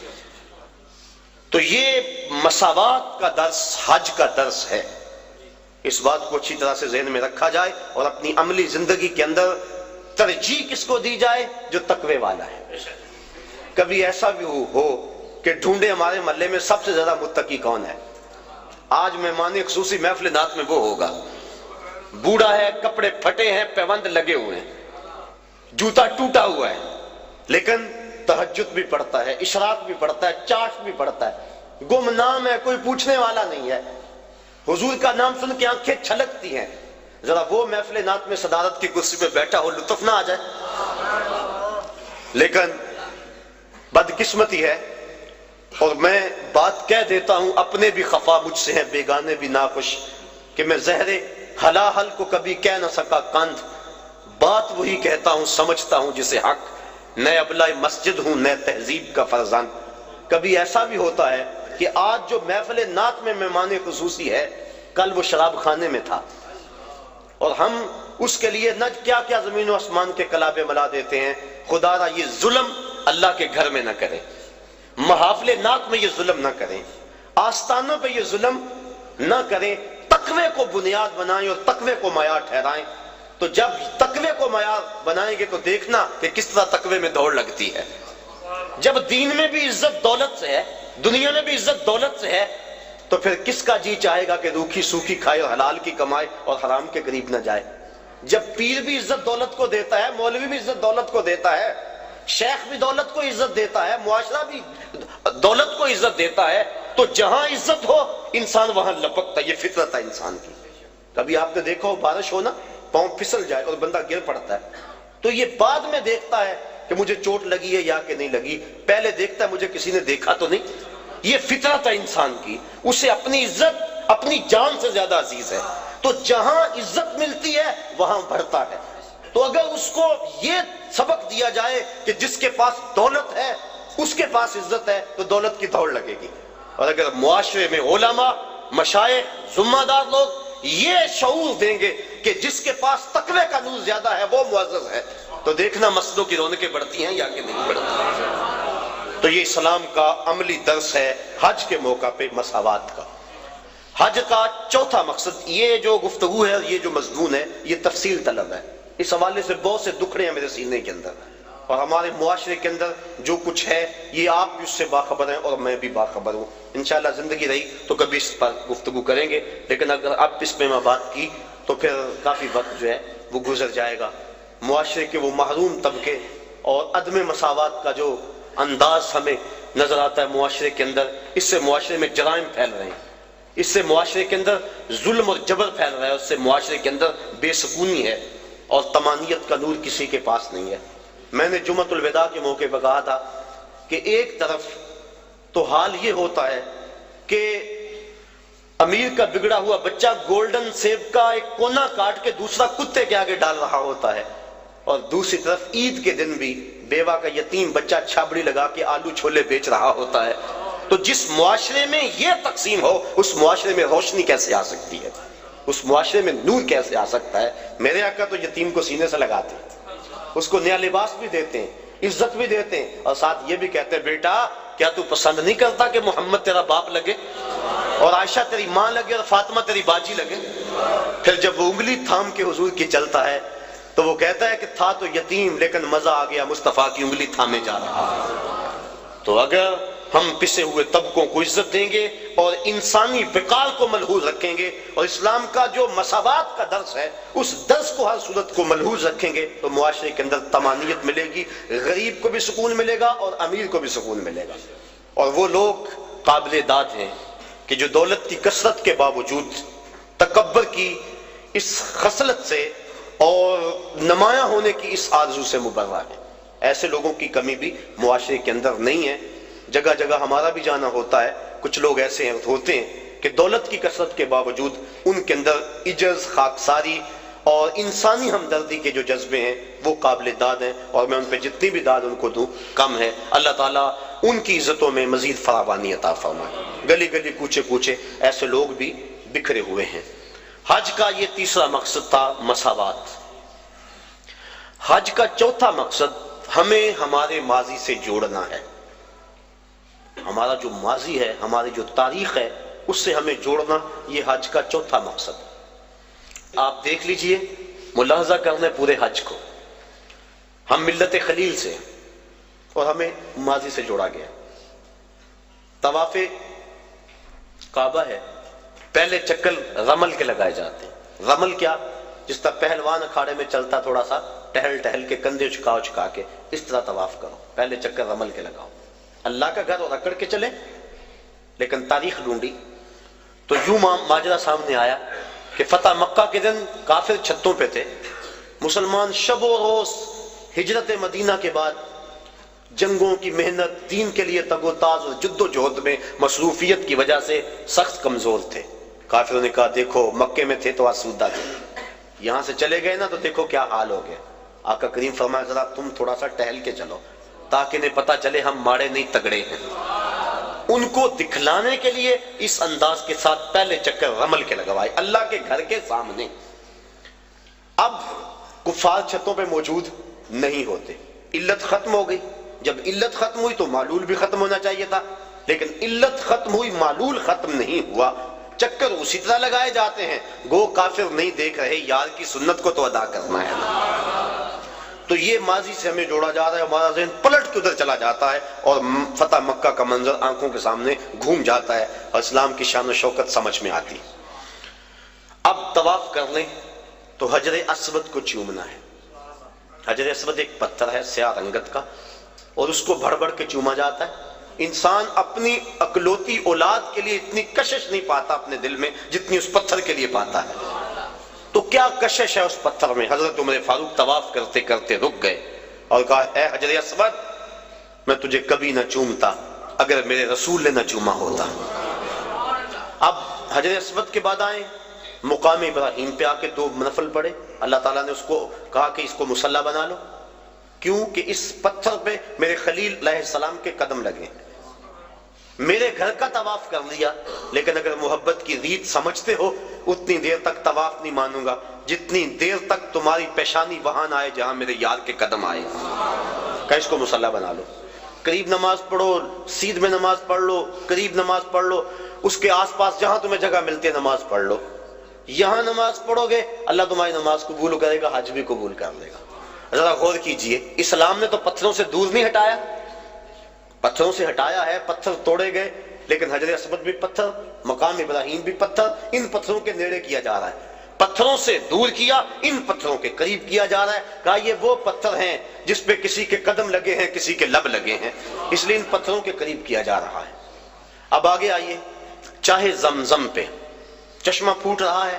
تو یہ مساوات کا درس حج کا درس ہے. اس بات کو اچھی طرح سے ذہن میں رکھا جائے اور اپنی عملی زندگی کے اندر ترجیح کس کو دی جائے؟ جو تقوی والا ہے. کبھی ایسا بھی ہو کہ ڈھونڈے ہمارے محلے میں سب سے زیادہ متقی کون ہے. آج مہمان خصوصی محفل نعت میں وہ ہوگا، بوڑھا ہے، کپڑے پھٹے ہیں، پیوند لگے ہوئے ہیں، جوتا ٹوٹا ہوا ہے، لیکن تہجد بھی پڑھتا ہے، اشراق بھی پڑھتا ہے، چاش بھی پڑھتا ہے، گمنام ہے، کوئی پوچھنے والا نہیں ہے، حضور کا نام سن کے آنکھیں چھلکتی ہیں. ذرا وہ محفل نعت میں صدارت کی کرسی پہ بیٹھا ہو، لطف نہ آ جائے؟ لیکن بدقسمتی ہے، اور میں بات کہہ دیتا ہوں، اپنے بھی خفا مجھ سے ہیں، بیگانے بھی ناخوش، کہ میں زہر حلاحل کو کبھی کہہ نہ سکا کاندھ، بات وہی کہتا ہوں سمجھتا ہوں جسے حق، نئے ابلہ مسجد ہوں نئے تہذیب کا فرزان. کبھی ایسا بھی ہوتا ہے کہ آج جو محفل نعت میں مہمان خصوصی ہے کل وہ شراب خانے میں تھا، اور ہم اس کے لیے نہ کیا کیا زمین و آسمان کے کلابے ملا دیتے ہیں. خدا را یہ ظلم اللہ کے گھر میں نہ کرے. محافل ناک میں یہ ظلم نہ کریں، آستانوں پہ یہ ظلم نہ کریں، تقوی کو بنیاد بنائیں اور تقوی کو معیار ٹھہرائیں۔ تو جب تقوی کو معیار بنائیں گے تو دیکھنا کہ کس طرح تقوی میں دوڑ لگتی ہے۔ جب دین میں بھی عزت دولت سے ہے، دنیا میں بھی عزت دولت سے ہے، تو پھر کس کا جی چاہے گا کہ روکھی سوکھی کھائے اور حلال کی کمائے اور حرام کے قریب نہ جائے؟ جب پیر بھی عزت دولت کو دیتا ہے، مولوی بھی عزت دولت کو دیتا ہے، شیخ بھی دولت کو عزت دیتا ہے، معاشرہ بھی دولت کو عزت دیتا ہے، تو جہاں عزت ہو انسان وہاں لپکتا ہے۔ یہ فطرت ہے انسان کی۔ کبھی آپ نے دیکھا ہو بارش ہو نا، پاؤں پھسل جائے اور بندہ گر پڑتا ہے، تو یہ بعد میں دیکھتا ہے کہ مجھے چوٹ لگی ہے یا کہ نہیں لگی، پہلے دیکھتا ہے مجھے کسی نے دیکھا تو نہیں۔ یہ فطرت ہے انسان کی، اسے اپنی عزت اپنی جان سے زیادہ عزیز ہے۔ تو جہاں عزت ملتی ہے وہاں بڑھتا ہے۔ تو اگر اس کو یہ سبق دیا جائے کہ جس کے پاس دولت ہے اس کے پاس عزت ہے، تو دولت کی دوڑ لگے گی۔ اور اگر معاشرے میں علماء، مشائخ، ذمہ دار لوگ یہ شعور دیں گے کہ جس کے پاس تقوی کا نور زیادہ ہے وہ معزز ہے، تو دیکھنا مسجدوں کی رونقیں بڑھتی ہیں یا کہ نہیں بڑھتی۔ تو یہ اسلام کا عملی درس ہے حج کے موقع پہ مساوات کا۔ حج کا چوتھا مقصد، یہ جو گفتگو ہے، یہ جو مضمون ہے، یہ تفصیل طلب ہے۔ اس حوالے سے بہت سے دکھڑے ہیں میرے سینے کے اندر، اور ہمارے معاشرے کے اندر جو کچھ ہے یہ آپ بھی اس سے باخبر ہیں اور میں بھی باخبر ہوں۔ انشاءاللہ زندگی رہی تو کبھی اس پر گفتگو کریں گے، لیکن اگر اب اس پہ میں بات کی تو پھر کافی وقت جو ہے وہ گزر جائے گا۔ معاشرے کے وہ محروم طبقے اور عدم مساوات کا جو انداز ہمیں نظر آتا ہے معاشرے کے اندر، اس سے معاشرے میں جرائم پھیل رہے ہیں، اس سے معاشرے کے اندر ظلم اور جبر پھیل رہا ہے، اس سے معاشرے کے اندر بے سکونی ہے اور طمانینت کا نور کسی کے پاس نہیں ہے۔ میں نے جمعۃ الوداع کے موقع پہ کہا تھا کہ ایک طرف تو حال یہ ہوتا ہے کہ امیر کا بگڑا ہوا بچہ گولڈن سیب کا ایک کونا کاٹ کے دوسرا کتے کے آگے ڈال رہا ہوتا ہے، اور دوسری طرف عید کے دن بھی بیوہ کا یتیم بچہ چھابڑی لگا کے آلو چھولے بیچ رہا ہوتا ہے۔ تو جس معاشرے میں یہ تقسیم ہو اس معاشرے میں روشنی کیسے آ سکتی ہے، اس معاشرے میں نور کیسے آ سکتا ہے؟ میرے آقا تو یتیم کو سینے سے لگاتے ہیں، اس کو نیا لباس بھی دیتے ہیں، عزت بھی دیتے ہیں، اور ساتھ یہ بھی کہتے ہیں بیٹا کیا تو پسند نہیں کرتا کہ محمد تیرا باپ لگے اور عائشہ تیری ماں لگے اور فاطمہ تیری باجی لگے؟ پھر جب وہ انگلی تھام کے حضور کی چلتا ہے تو وہ کہتا ہے کہ تھا تو یتیم لیکن مزہ آ گیا مصطفیٰ کی انگلی تھامے جا رہا ہے۔ تو اگر ہم پسے ہوئے طبقوں کو عزت دیں گے اور انسانی وقار کو ملحوظ رکھیں گے اور اسلام کا جو مساوات کا درس ہے اس درس کو ہر صورت کو ملحوظ رکھیں گے، تو معاشرے کے اندر طمانینت ملے گی، غریب کو بھی سکون ملے گا اور امیر کو بھی سکون ملے گا۔ اور وہ لوگ قابل داد ہیں کہ جو دولت کی کثرت کے باوجود تکبر کی اس خصلت سے اور نمایاں ہونے کی اس آرزو سے مبرہ ہیں، ایسے لوگوں کی کمی بھی معاشرے کے اندر نہیں ہے۔ جگہ جگہ ہمارا بھی جانا ہوتا ہے، کچھ لوگ ایسے ہوتے ہیں کہ دولت کی کثرت کے باوجود ان کے اندر عجز، خاکساری اور انسانی ہمدردی کے جو جذبے ہیں وہ قابل داد ہیں، اور میں ان پہ جتنی بھی داد ان کو دوں کم ہے۔ اللہ تعالیٰ ان کی عزتوں میں مزید فراوانی عطا فرمائے۔ گلی گلی کوچے کوچے ایسے لوگ بھی بکھرے ہوئے ہیں۔ حج کا یہ تیسرا مقصد تھا مساوات۔ حج کا چوتھا مقصد ہمیں ہمارے ماضی سے جوڑنا ہے۔ ہمارا جو ماضی ہے، ہماری جو تاریخ ہے، اس سے ہمیں جوڑنا، یہ حج کا چوتھا مقصد۔ آپ دیکھ لیجئے، ملاحظہ کرنے پورے حج کو، ہم ملت خلیل سے اور ہمیں ماضی سے جوڑا گیا۔ طواف کعبہ ہے، پہلے چکر رمل کے لگائے جاتے ہیں۔ رمل کیا؟ جس طرح پہلوان اکھاڑے میں چلتا تھوڑا سا ٹہل ٹہل کے کندھے چکا کے، اس طرح طواف کرو، پہلے چکر رمل کے لگاؤ۔ اللہ کا گھر اور اکڑ کے چلے، لیکن تاریخ ڈھونڈی تو یوں ماجرا سامنے آیا کہ فتح مکہ کے دن کافر چھتوں پہ تھے، مسلمان شب و روز ہجرت مدینہ کے بعد جنگوں کی محنت، دین کے لیے تگ و تاز اور جد و جہد میں مصروفیت کی وجہ سے سخت کمزور تھے۔ کافروں نے کہا دیکھو مکے میں تھے تو آسودہ تھے، یہاں سے چلے گئے نا تو دیکھو کیا حال ہو گیا۔ آقا کریم فرمایا ذرا تم تھوڑا سا ٹہل کے چلو تاکہ انہیں پتہ چلے ہم ماڑے نہیں تگڑے ہیں۔ ان کو دکھلانے کے لیے اس انداز کے ساتھ پہلے چکر رمل کے لگوائے اللہ کے گھر کے سامنے۔ اب کفار چھتوں پہ موجود نہیں ہوتے، علت ختم ہو گئی۔ جب علت ختم ہوئی تو معلول بھی ختم ہونا چاہیے تھا، لیکن علت ختم ہوئی معلول ختم نہیں ہوا، چکر اسی طرح لگائے جاتے ہیں، گو کافر نہیں دیکھ رہے، یار کی سنت کو تو ادا کرنا ہے۔ تو یہ ماضی سے ہمیں جوڑا جا رہا ہے، ہمارا ذہن پلٹ کے ادھر چلا جاتا ہے اور فتح مکہ کا منظر آنکھوں کے سامنے گھوم جاتا ہے اور اسلام کی شان و شوکت سمجھ میں آتی۔ اب طواف کر لیں تو حجر اسود کو چومنا ہے۔ حجر اسود ایک پتھر ہے سیاہ رنگت کا، اور اس کو بڑھ بڑھ کے چوما جاتا ہے۔ انسان اپنی اکلوتی اولاد کے لیے اتنی کشش نہیں پاتا اپنے دل میں جتنی اس پتھر کے لیے پاتا ہے۔ تو کیا کشش ہے اس پتھر میں؟ حضرت عمر فاروق طواف کرتے کرتے رک گئے اور کہا اے حجر اسود، میں تجھے کبھی نہ چومتا اگر میرے رسول نے نہ چوما ہوتا۔ اب حجر اسود کے بعد آئے مقام ابراہیم پہ، آ کے 2 نفل پڑھے۔ اللہ تعالیٰ نے اس کو کہا کہ اس کو مصلی بنا لو، کیوں کہ اس پتھر پہ میرے خلیل علیہ السلام کے قدم لگے۔ میرے گھر کا طواف کر لیا، لیکن اگر محبت کی ریت سمجھتے ہو اتنی دیر تک طواف نہیں مانوں گا جتنی دیر تک تمہاری پیشانی وہاں نہ آئے جہاں میرے یار کے قدم آئے۔ کہ اس کو مصلی بنا لو، قریب نماز پڑھو، سیدھ میں نماز پڑھ لو، قریب نماز پڑھ لو، اس کے آس پاس جہاں تمہیں جگہ ملتی ہے نماز پڑھ لو۔ یہاں نماز پڑھو گے اللہ تمہاری نماز قبول کرے گا، حج بھی قبول کر لے گا۔ ذرا غور کیجئے، اسلام نے تو پتھروں سے دور نہیں ہٹایا، پتھروں سے ہٹایا ہے، پتھر توڑے گئے، لیکن حجر اسود بھی پتھر، مقام ابراہیم بھی پتھر، ان پتھروں کے نیڑے کیا جا رہا ہے۔ پتھروں سے دور کیا، ان پتھروں کے قریب کیا جا رہا ہے۔ کہا یہ وہ پتھر ہیں جس پہ کسی کے قدم لگے ہیں، کسی کے لب لگے ہیں، اس لیے ان پتھروں کے قریب کیا جا رہا ہے۔ اب آگے آئیے، چاہے زمزم پہ چشمہ پھوٹ رہا ہے،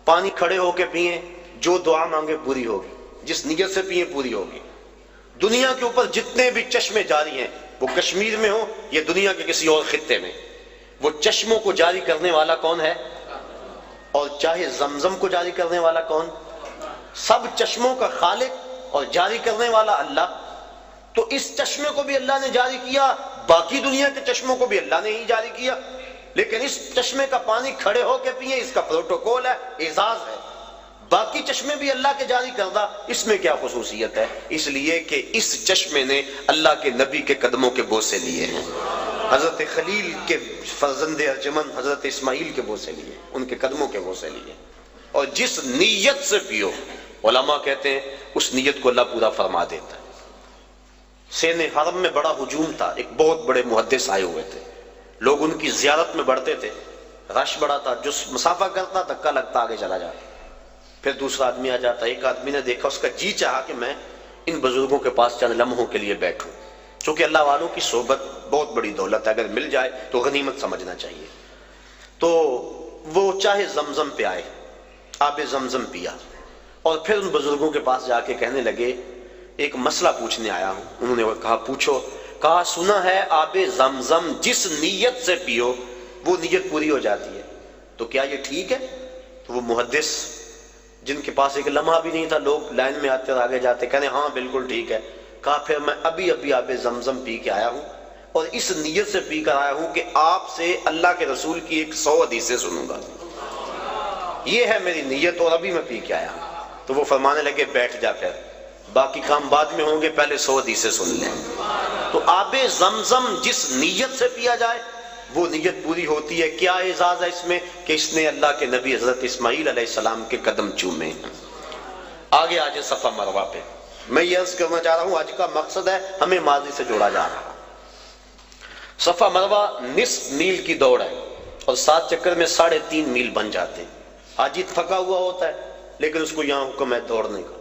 پانی کھڑے ہو کے پئیں، جو دعا مانگے پوری ہوگی، جس نیت سے پئیں پوری ہوگی۔ دنیا کے اوپر جتنے بھی چشمے جاری ہیں، وہ کشمیر میں ہو یا دنیا کے کسی اور خطے میں، وہ چشموں کو جاری کرنے والا کون ہے؟ اور چاہے زمزم کو جاری کرنے والا کون؟ سب چشموں کا خالق اور جاری کرنے والا اللہ۔ تو اس چشمے کو بھی اللہ نے جاری کیا، باقی دنیا کے چشموں کو بھی اللہ نے ہی جاری کیا، لیکن اس چشمے کا پانی کھڑے ہو کے پئیں، اس کا پروٹوکول ہے، اعزاز ہے۔ باقی چشمے بھی اللہ کے جاری کردہ، اس میں کیا خصوصیت ہے؟ اس لیے کہ اس چشمے نے اللہ کے نبی کے قدموں کے بوسے لیے ہیں، حضرت خلیل کے فرزند ارجمن حضرت اسماعیل کے بوسے لیے، ان کے قدموں کے بوسے لیے۔ اور جس نیت سے پیو، علماء کہتے ہیں اس نیت کو اللہ پورا فرما دیتا ہے۔ سین حرم میں بڑا ہجوم تھا، ایک بہت بڑے محدث آئے ہوئے تھے، لوگ ان کی زیارت میں بڑھتے تھے، رش بڑا تھا، جو مسافہ کرتا دھکا لگتا آگے چلا جاتا، پھر دوسرا آدمی آ جاتا۔ ایک آدمی نے دیکھا، اس کا جی چاہا کہ میں ان بزرگوں کے پاس چند لمحوں کے لیے بیٹھوں، چونکہ اللہ والوں کی صحبت بہت بڑی دولت ہے، اگر مل جائے تو غنیمت سمجھنا چاہیے۔ تو وہ چاہے زمزم پہ آئے، آب زمزم پیا، اور پھر ان بزرگوں کے پاس جا کے کہنے لگے ایک مسئلہ پوچھنے آیا ہوں۔ انہوں نے کہا پوچھو۔ کہا سنا ہے آب زمزم جس نیت سے پیو وہ نیت پوری ہو جاتی ہے، تو کیا یہ ٹھیک ہے؟ تو وہ محدث جن کے پاس ایک لمحہ بھی نہیں تھا، لوگ لائن میں آتے اور آگے جاتے، کہنے ہاں بالکل ٹھیک ہے۔ کہا پھر میں ابھی آب زمزم پی کے آیا ہوں، اور اس نیت سے پی کر آیا ہوں کہ آپ سے اللہ کے رسول کی 100 حدیثیں سنوں گا، یہ ہے میری نیت، اور ابھی میں پی کے آیا ہوں۔ تو وہ فرمانے لگے بیٹھ جا، پھر باقی کام بعد میں ہوں گے، پہلے 100 حدیثیں سن لیں۔ تو آب زمزم جس نیت سے پیا جائے وہ نیت پوری ہوتی ہے۔ کیا اعزاز ہے اس میں؟ کہ اس نے اللہ کے نبی حضرت اسماعیل علیہ السلام کے قدم چومے۔ آگے آجے صفا مروہ پہ۔ میں یہ عرض کرنا چاہ رہا ہوں، آج کا مقصد ہے ہمیں ماضی سے جوڑا جا رہا۔ صفا مروہ نصف میل کی دوڑ ہے، اور 7 چکر میں 3.5 میل بن جاتے ہیں۔ حاجی تھکا ہوا ہوتا ہے، لیکن اس کو یہاں حکم ہے دوڑنے کا،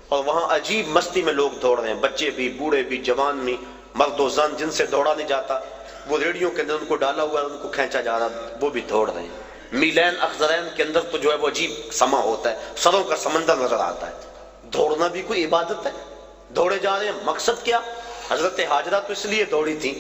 اور وہاں عجیب مستی میں لوگ دوڑ رہے ہیں، بچے بھی، بوڑھے بھی، جوان بھی، مرد و زن، جن سے دوڑا نہیں جاتا وہ ریڑیوں کے اندر ان کو ڈالا ہوا ہے، ان کو کھینچا جا رہا، وہ بھی دوڑ رہے ہیں۔ میلین اخضرین کے اندر تو جو ہے وہ عجیب سما ہوتا ہے، سروں کا سمندر نظر آتا ہے۔ دوڑنا بھی کوئی عبادت ہے، دوڑے جا رہے ہیں۔ مقصد کیا؟ حضرت حاجرہ تو اس لیے دوڑی تھی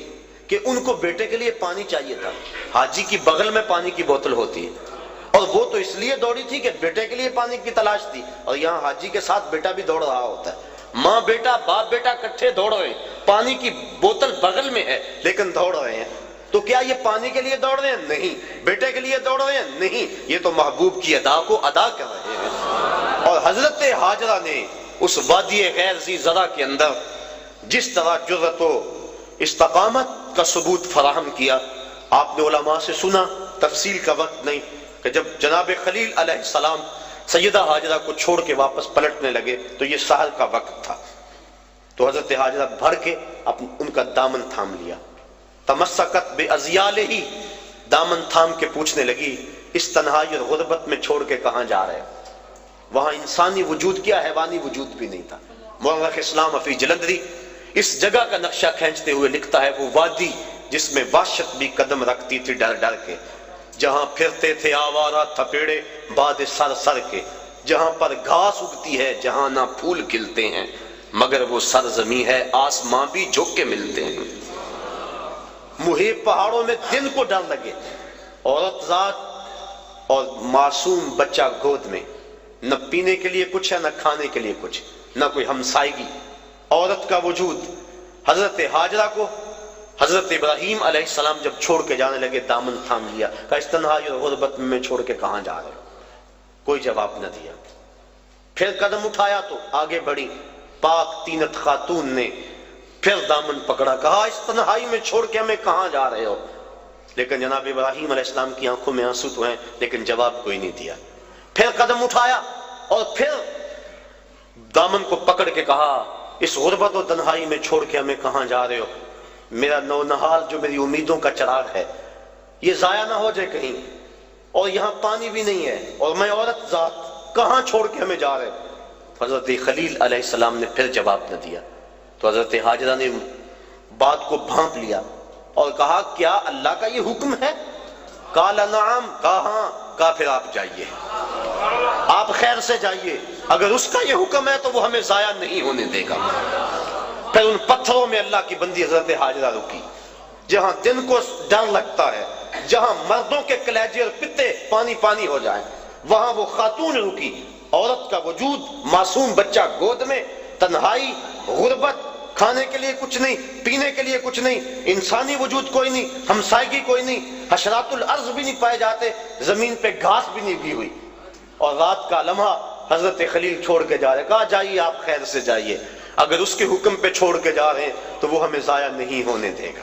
کہ ان کو بیٹے کے لیے پانی چاہیے تھا، حاجی کی بغل میں پانی کی بوتل ہوتی ہے، اور وہ تو اس لیے دوڑی تھی کہ بیٹے کے لیے پانی کی تلاش تھی، اور یہاں حاجی کے ساتھ بیٹا بھی دوڑ رہا ہوتا ہے، ماں بیٹا باپ بیٹا کٹھے دوڑ رہے ہیں، پانی کی بوتل بغل میں ہے لیکن دوڑ رہے ہیں۔ تو کیا یہ پانی کے لیے دوڑ رہے ہیں؟ نہیں۔ بیٹے کے لیے دوڑ رہے ہیں؟ نہیں، یہ تو محبوب کی ادا کو ادا کر رہے ہیں۔ اور حضرت حاجرہ نے اس وادی غیر ذی زرع کے اندر جس طرح جرأت و استقامت کا ثبوت فراہم کیا. آپ نے علماء سے سنا، تفصیل کا وقت نہیں، کہ جب جناب خلیل علیہ السلام سیدہ ہاجرہ کو چھوڑ کے واپس پلٹنے لگے تو یہ سحر کا وقت تھا. تو حضرت ہاجرہ بھر کے ان کا دامن تھام لیا. تمسکت بِأَزْيَالِهِ، دامن تھام کے پوچھنے لگی اس تنہائی اور غربت میں چھوڑ کے کہاں جا رہے ہو؟ وہاں انسانی وجود کیا حیوانی وجود بھی نہیں تھا. مورخ اسلام افی جلندری اس جگہ کا نقشہ کھینچتے ہوئے لکھتا ہے وہ وادی جس میں وحشت بھی قدم رکھتی تھی ڈر ڈر کے، جہاں پھرتے تھے آوارہ تھپیڑے باد سر سر کے، جہاں پر گھاس اگتی ہے جہاں نہ پھول کھلتے ہیں، مگر وہ سرزمین ہے آسماں بھی جھک کے ملتے ہیں. محیط پہاڑوں میں دن کو ڈر لگے، عورت ذات اور معصوم بچہ گود میں، نہ پینے کے لیے کچھ ہے نہ کھانے کے لیے کچھ، نہ کوئی ہمسائیگی. عورت کا وجود. حضرت ہاجرہ کو حضرت ابراہیم علیہ السلام جب چھوڑ کے جانے لگے دامن تھام لیا، کہا اس تنہائی اور غربت میں چھوڑ کے کہاں جا رہے ہو؟ کوئی جواب نہ دیا. پھر قدم اٹھایا تو آگے بڑھی. پاک تینت خاتون نے پھر دامن پکڑا، کہا اس تنہائی میں چھوڑ کے ہمیں کہاں جا رہے ہو؟ لیکن جناب ابراہیم علیہ السلام کی آنکھوں میں آنسو تو ہیں لیکن جواب کوئی نہیں دیا. پھر قدم اٹھایا اور پھر دامن کو پکڑ کے کہا اس غربت و تنہائی میں چھوڑ کے ہمیں کہاں جا رہے ہو؟ میرا نونہال جو میری امیدوں کا چراغ ہے یہ ضائع نہ ہو جائے کہیں، اور یہاں پانی بھی نہیں ہے، اور میں عورت ذات، کہاں چھوڑ کے ہمیں جا رہے؟ حضرت خلیل علیہ السلام نے پھر جواب نہ دیا. تو حضرت ہاجرہ نے بات کو بھانپ لیا اور کہا کیا اللہ کا یہ حکم ہے؟ قال نعم، کہا ہاں. کہا پھر آپ جائیے، آپ خیر سے جائیے، اگر اس کا یہ حکم ہے تو وہ ہمیں ضائع نہیں ہونے دے گا. پھر ان پتھروں میں اللہ کی بندی حضرت ہاجرہ رکی، جہاں دن کو ڈر لگتا ہے، جہاں مردوں کے کلیجے اور پتے پانی پانی ہو جائیں، وہاں وہ خاتون رکی. عورت کا وجود، معصوم بچہ گود میں، تنہائی، غربت، کھانے کے لیے کچھ نہیں، پینے کے لیے کچھ نہیں، انسانی وجود کوئی نہیں، ہمسائیگی کوئی نہیں، حشرات الارض بھی نہیں پائے جاتے، زمین پہ گھاس بھی نہیں اگی ہوئی. اور رات کا لمحہ حضرت خلیل چھوڑ کے جا رہے، کہا جائیے آپ خیر سے جائیے، اگر اس کے حکم پہ چھوڑ کے جا رہے ہیں تو وہ ہمیں ضائع نہیں ہونے دے گا.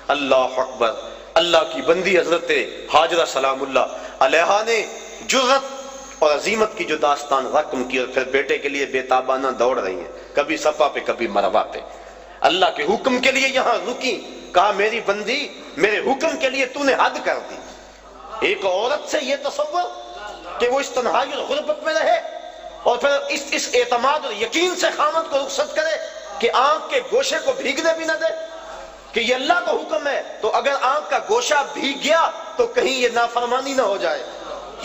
اللہ اکبر. اللہ کی بندی حضرت ہاجرہ سلام اللہ علیہا نے جرأت اور عظیمت کی جو داستان رقم کی، اور پھر بیٹے کے لیے بے تابانہ دوڑ رہی ہیں، کبھی صفا پہ کبھی مروہ پہ، اللہ کے حکم کے لیے یہاں رکی. کہا میری بندی میرے حکم کے لیے تو نے حد کر دی. ایک عورت سے یہ تصور کہ وہ اس تنہائی اور غربت میں رہے، اور پھر اس اعتماد اور یقین سے خامد کو رخصت کرے کہ آنکھ کے گوشے کو بھیگنے بھی نہ دے، کہ یہ اللہ کا حکم ہے، تو اگر آنکھ کا گوشہ بھیگ گیا تو کہیں یہ نافرمانی نہ ہو جائے.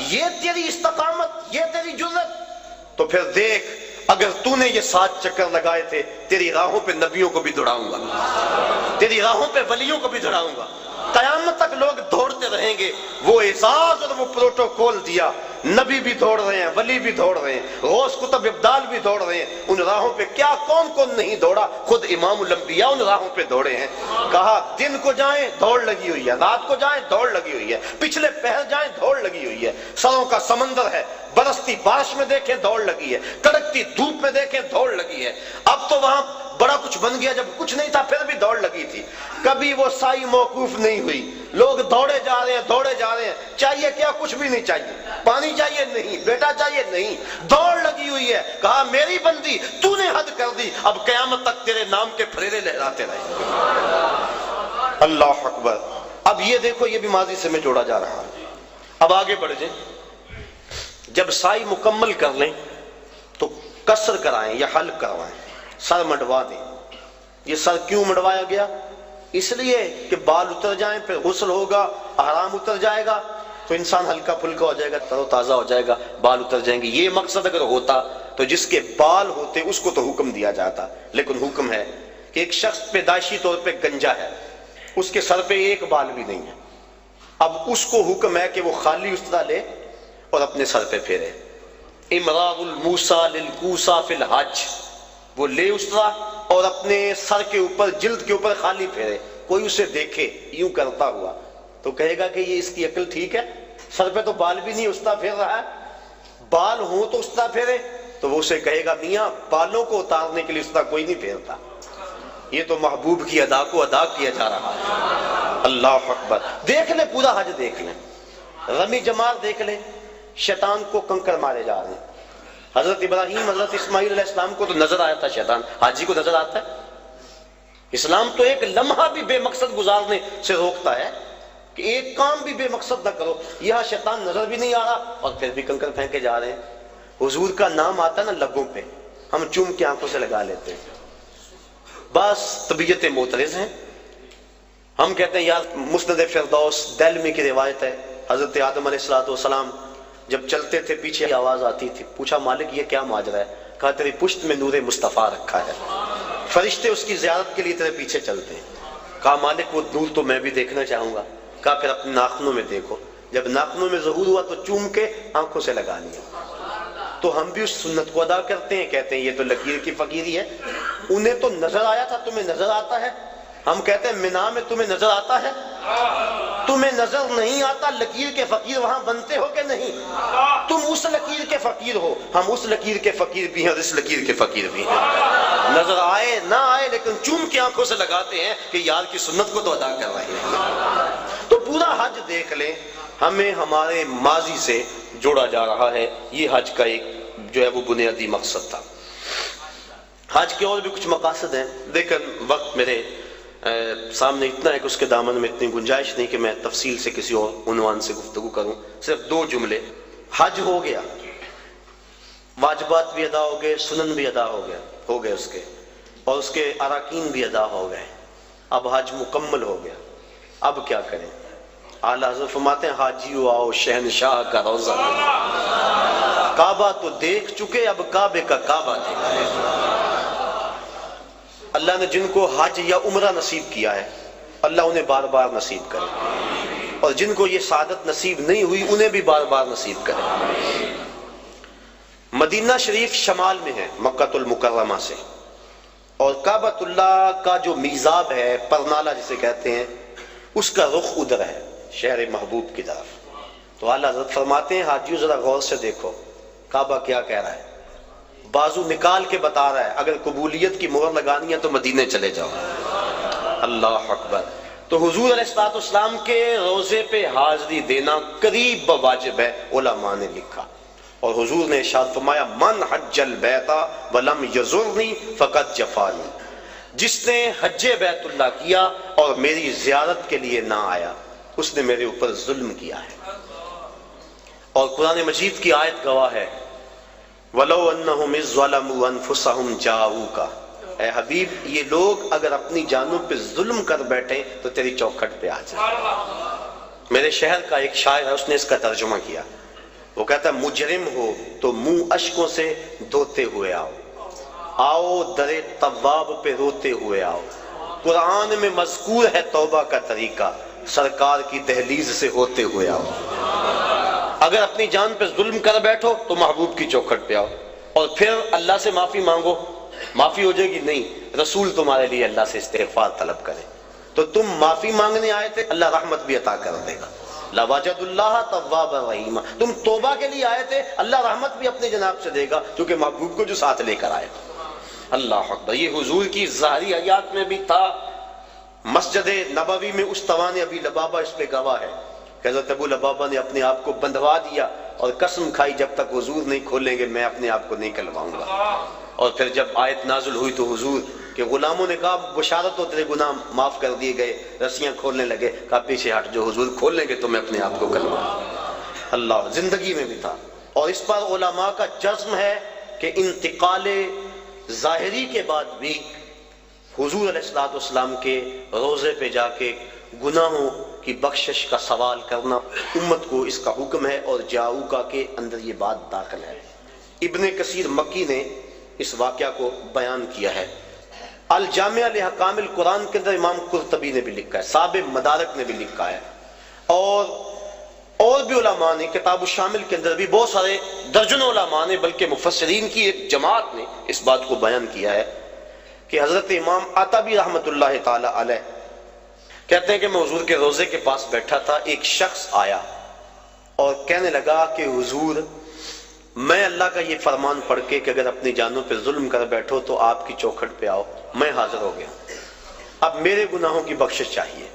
یہ تیری استقامت، یہ تیری جرأت. تو پھر دیکھ اگر تو نے یہ 7 چکر لگائے تھے، تیری راہوں پہ نبیوں کو بھی دوڑاؤں گا، تیری راہوں پہ ولیوں کو بھی دوڑاؤں گا. قیامت تک لوگ دوڑتے رہیں گے. وہ اعزاز اور وہ پروٹوکول دیا، نبی بھی دوڑ رہے ہیں، ولی بھی دوڑ رہے ہیں، غوث قطب ابدال بھی دوڑ رہے ہیں. ان راہوں پہ کیا کون کون نہیں دوڑا، خود امام الانبیاء ان راہوں پہ دوڑے ہیں. کہا دن کو جائیں دوڑ لگی ہوئی ہے، رات کو جائیں دوڑ لگی ہوئی ہے، پچھلے پہر جائیں دوڑ لگی ہوئی ہے، سروں کا سمندر ہے، برستی بارش میں دیکھیں دوڑ لگی ہے، کڑکتی دھوپ میں دیکھیں دوڑ لگی ہے. اب تو وہاں بڑا کچھ بن گیا، جب کچھ نہیں تھا پھر بھی دوڑ لگی تھی. کبھی وہ سائی موقوف نہیں ہوئی، لوگ دوڑے جا رہے ہیں دوڑے جا رہے ہیں. چاہیے کیا؟ کچھ بھی نہیں چاہیے. پانی چاہیے؟ نہیں. بیٹا چاہیے؟ نہیں. دوڑ لگی ہوئی ہے. کہا میری بندی تو نے حد کر دی، اب قیامت تک تیرے نام کے پھریرے لہراتے رہے. اللہ اکبر. اب یہ دیکھو، یہ بھی ماضی سے میں جوڑا جا رہا ہے. اب آگے بڑھ جائیں. جب سائی مکمل کر لیں تو قصر کرائیں یا حلق کروائیں، سر مڈوا دیں. یہ سر کیوں مڈوایا گیا؟ اس لیے کہ بال اتر جائیں، پھر غسل ہوگا، احرام اتر جائے گا تو انسان ہلکا پھلکا ہو جائے گا، تر و تازہ ہو جائے گا، بال اتر جائیں گے. یہ مقصد اگر ہوتا تو جس کے بال ہوتے اس کو تو حکم دیا جاتا. لیکن حکم ہے کہ ایک شخص پیدائشی طور پہ گنجا ہے، اس کے سر پہ ایک بال بھی نہیں ہے. اب اس کو حکم ہے کہ وہ خالی استرا لے اور اپنے سر پہ پھیرے. امراء الموسیٰ للکوسیٰ فی الحج، وہ لے استرا اور اپنے سر کے اوپر، جلد کے اوپر خالی پھیرے. کوئی اسے دیکھے یوں کرتا ہوا تو کہے گا کہ یہ اس کی عقل ٹھیک ہے، سر پہ تو بال بھی نہیں، استرا پھیر رہا ہے. بال ہوں تو استرا پھیرے، تو وہ اسے کہے گا میاں بالوں کو اتارنے کے لیے استرا کوئی نہیں پھیرتا. یہ تو محبوب کی ادا کو ادا کیا جا رہا ہے۔ اللہ اکبر، دیکھ لیں پورا حج دیکھ لیں، رمی جمار دیکھ لیں، شیطان کو کنکر مارے جا رہے ہیں۔ حضرت ابراہیم حضرت اسماعیل علیہ السلام کو تو نظر آیا تھا شیطان، حاجی کو نظر آتا ہے؟ اسلام تو ایک لمحہ بھی بے مقصد گزارنے سے روکتا ہے کہ ایک کام بھی بے مقصد نہ کرو۔ یہاں شیطان نظر بھی نہیں آ رہا اور پھر بھی کنکر پھینکے جا رہے ہیں۔ حضور کا نام آتا ہے نا لبوں پہ، ہم چوم کے آنکھوں سے لگا لیتے ہیں، بس طبیعت معترض ہیں۔ ہم کہتے ہیں یار مسند فردوس دلمی کی روایت ہے، حضرت آدم علیہ السلام جب چلتے تھے پیچھے آواز آتی تھی، پوچھا مالک یہ کیا ماجرا ہے؟ کہا تیری پشت میں نور مصطفیٰ رکھا ہے، فرشتے اس کی زیارت کے لیے تیرے پیچھے چلتے ہیں۔ کہا مالک وہ نور تو میں بھی دیکھنا چاہوں گا۔ کہا پھر اپنے ناخنوں میں دیکھو، جب ناخنوں میں ظہور ہوا تو چوم کے آنکھوں سے لگا لیا۔ تو ہم بھی اس سنت کو ادا کرتے ہیں، کہتے ہیں یہ تو لکیر کی فقیری ہے، انہیں تو نظر آیا تھا، تمہیں نظر آتا ہے؟ ہم کہتے ہیں مینا میں تمہیں نظر آتا ہے؟ تمہیں نظر نہیں آتا، لکیر کے فقیر وہاں بنتے ہو کہ نہیں؟ تم اس لکیر کے فقیر ہو، ہم اس لکیر کے فقیر بھی ہیں اور اس لکیر کے فقیر بھی ہیں۔ نظر آئے نہ آئے لیکن چوم کے آنکھوں سے لگاتے ہیں کہ یار کی سنت کو تو ادا کر رہے ہیں۔ تو پورا حج دیکھ لیں، ہمیں ہمارے ماضی سے جوڑا جا رہا ہے۔ یہ حج کا ایک جو ہے وہ بنیادی مقصد تھا۔ حج کے اور بھی کچھ مقاصد ہیں، لیکن وقت میرے سامنے اتنا ہے کہ اس کے دامن میں اتنی گنجائش نہیں کہ میں تفصیل سے کسی اور عنوان سے گفتگو کروں۔ صرف 2 جملے۔ حج ہو گیا، واجبات بھی ادا ہو گئے، سنن بھی ادا ہو گئے اس کے، اور اس کے اراکین بھی ادا ہو گئے۔ اب حج مکمل ہو گیا، اب کیا کریں؟ اعلیٰ حضرت فرماتے ہیں حاجیو آؤ شہنشاہ کا روزہ، کعبہ تو دیکھ چکے اب کعبے کا کعبہ دیکھیں۔ اللہ نے جن کو حج یا عمرہ نصیب کیا ہے اللہ انہیں بار بار نصیب کرے، اور جن کو یہ سعادت نصیب نہیں ہوئی انہیں بھی بار بار نصیب کرے۔ مدینہ شریف شمال میں ہے مکہ المکرمہ سے، اور کعبۃ اللہ کا جو میزاب ہے، پرنالہ جسے کہتے ہیں، اس کا رخ ادھر ہے شہر محبوب کی طرف۔ تو اعلیٰ حضرت فرماتے ہیں حاجیوں ذرا غور سے دیکھو کعبہ کیا کہہ رہا ہے، بازو نکال کے بتا رہا ہے اگر قبولیت کی مہر لگانی ہے تو مدینے چلے جاؤ۔ اللہ اکبر۔ تو حضور علیہ الصلوۃ والسلام کے روزے پہ حاضری دینا قریب واجب ہے، علماء نے لکھا، اور حضور نے ارشاد فرمایا من حج البیت ولم یزرنی فقد جفانی، جس نے حج بیت اللہ کیا اور میری زیارت کے لیے نہ آیا اس نے میرے اوپر ظلم کیا ہے۔ اور قرآن مجید کی آیت گواہ ہے وَلَوْ أَنَّهُمْ إِذْ ظَلَمُوا أَنفُسَهُمْ جَاءُوكَ، اے حبیب یہ لوگ اگر اپنی جانوں پہ ظلم کر بیٹھیں تو تیری چوکھٹ پہ آ جائیں۔ میرے شہر کا ایک شاعر ہے، اس نے اس کا ترجمہ کیا، وہ کہتا ہے مجرم ہو تو منہ اشکوں سے دھوتے ہوئے آؤ، آؤ در تواب پہ روتے ہوئے آؤ، قرآن میں مذکور ہے توبہ کا طریقہ، سرکار کی دہلیز سے ہوتے ہوئے آؤ۔ اگر اپنی جان پہ ظلم کر بیٹھو تو محبوب کی چوکھٹ پہ آؤ، اور پھر اللہ سے معافی مانگو، معافی ہو جائے گی؟ نہیں، رسول تمہارے لیے اللہ سے استغفار طلب کرے۔ تو تم معافی مانگنے آئے تھے، اللہ رحمت بھی عطا کر دے گا، لَوَجَدُ اللَّهَ تَوَّابًا رَحِيمًا۔ تم توبہ کے لیے آئے تھے، اللہ رحمت بھی اپنے جناب سے دے گا، کیونکہ محبوب کو جو ساتھ لے کر آئے۔ اللہ اکبر۔ یہ حضور کی ظاہری حیات میں بھی تھا، مسجد نبوی میں استوان ابی لبابہ اس پہ گواہ ہے کہ حضرت ابو لبابہ نے اپنے آپ کو بندھوا دیا اور قسم کھائی جب تک حضور نہیں کھولیں گے میں اپنے آپ کو نہیں کلواؤں گا۔ اور پھر جب آیت نازل ہوئی تو حضور کے غلاموں نے کہا بشارت ہو تیرے گناہ معاف کر دیے گئے، رسیاں کھولنے لگے، کہا پیچھے ہٹ، جو حضور کھول لیں گے تو میں اپنے آپ کو کلواؤں گا۔ اللہ زندگی میں بھی تھا، اور اس پر علماء کا جزم ہے کہ انتقال ظاہری کے بعد بھی حضور علیہ الصلوۃ والسلام کے روزے پہ جا کے گناہوں کی بخشش کا سوال کرنا امت کو اس کا حکم ہے، اور جاؤکا کے اندر یہ بات داخل ہے۔ ابن کثیر مکی نے اس واقعہ کو بیان کیا ہے، الجامع لحکام القرآن کے اندر امام قرطبی نے بھی لکھا ہے، صاحب مدارک نے بھی لکھا ہے، اور بھی علماء نے کتاب الشامل کے اندر بھی بہت سارے درجنوں علماء نے، بلکہ مفسرین کی ایک جماعت نے اس بات کو بیان کیا ہے کہ حضرت امام عطبی رحمۃ اللہ تعالی علیہ کہتے ہیں کہ میں حضور کے روزے کے پاس بیٹھا تھا، ایک شخص آیا اور کہنے لگا کہ حضور میں اللہ کا یہ فرمان پڑھ کے کہ اگر اپنی جانوں پہ ظلم کر بیٹھو تو آپ کی چوکھٹ پہ آؤ، میں حاضر ہو گیا، اب میرے گناہوں کی بخشش چاہیے۔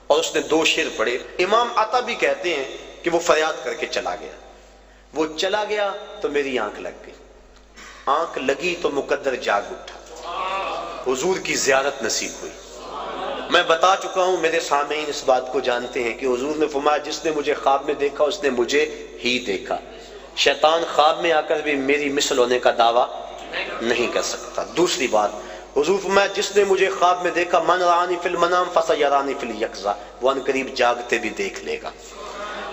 اور اس نے 2 شعر پڑھے۔ امام عطا بھی کہتے ہیں کہ وہ فریاد کر کے چلا گیا، وہ چلا گیا تو میری آنکھ لگ گئی، آنکھ لگی تو مقدر جاگ اٹھا، حضور کی زیارت نصیب ہوئی۔ میں بتا چکا ہوں، میرے سامعین اس بات کو جانتے ہیں کہ حضور نے فرمایا جس نے مجھے خواب میں دیکھا اس نے مجھے ہی دیکھا، شیطان خواب میں آ کر بھی میری مثل ہونے کا دعویٰ نہیں کر سکتا۔ دوسری بات، حضور فرمایا جس نے مجھے خواب میں دیکھا من رانی فی المنام فسیرانی فی الیقظہ، وہ ان قریب جاگتے بھی دیکھ لے گا۔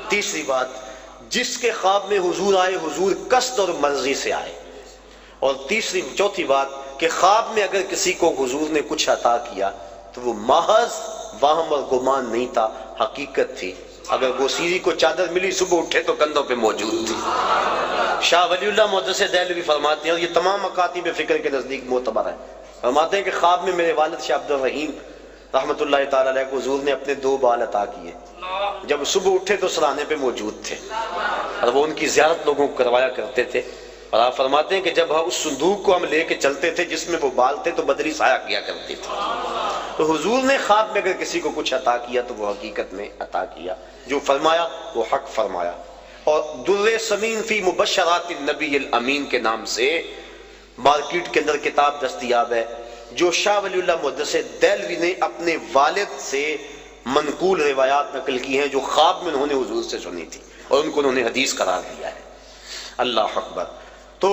تیسری بات، جس کے خواب میں حضور آئے حضور قصد اور مرضی سے آئے۔ اور چوتھی بات کہ خواب میں اگر کسی کو حضور نے کچھ عطا کیا تو وہ محض وہم اور گمان نہیں تھا، حقیقت تھی۔ اگر گوسیری کو چادر ملی صبح اٹھے تو کندھوں پہ موجود تھی۔ شاہ ولی اللہ محدث دہلوی فرماتے ہیں، اور یہ تمام مکاتب فکر کے نزدیک معتبر ہے، فرماتے ہیں کہ خواب میں میرے والد شاہ عبد الرحیم رحمۃ اللہ تعالی علیہ کو حضور نے اپنے 2 بال عطا کیے، جب صبح اٹھے تو سرانے پہ موجود تھے اور وہ ان کی زیارت لوگوں کو کروایا کرتے تھے۔ اور آپ فرماتے ہیں کہ جب اس صندوق کو ہم لے کے چلتے تھے جس میں وہ بال تھے تو بدری سایہ کیا کرتی تھی۔ تو حضور نے خواب میں اگر کسی کو کچھ عطا کیا تو وہ حقیقت میں عطا کیا، جو فرمایا وہ حق فرمایا۔ اور در ثمین فی مبشرات النبی الامین کے نام سے مارکیٹ کے اندر کتاب دستیاب ہے، جو شاہ ولی اللہ محدث دہلوی نے اپنے والد سے منقول روایات نقل کی ہیں جو خواب میں انہوں نے حضور سے سنی تھی اور ان کو انہوں نے حدیث قرار دیا ہے۔ اللہ اکبر۔ تو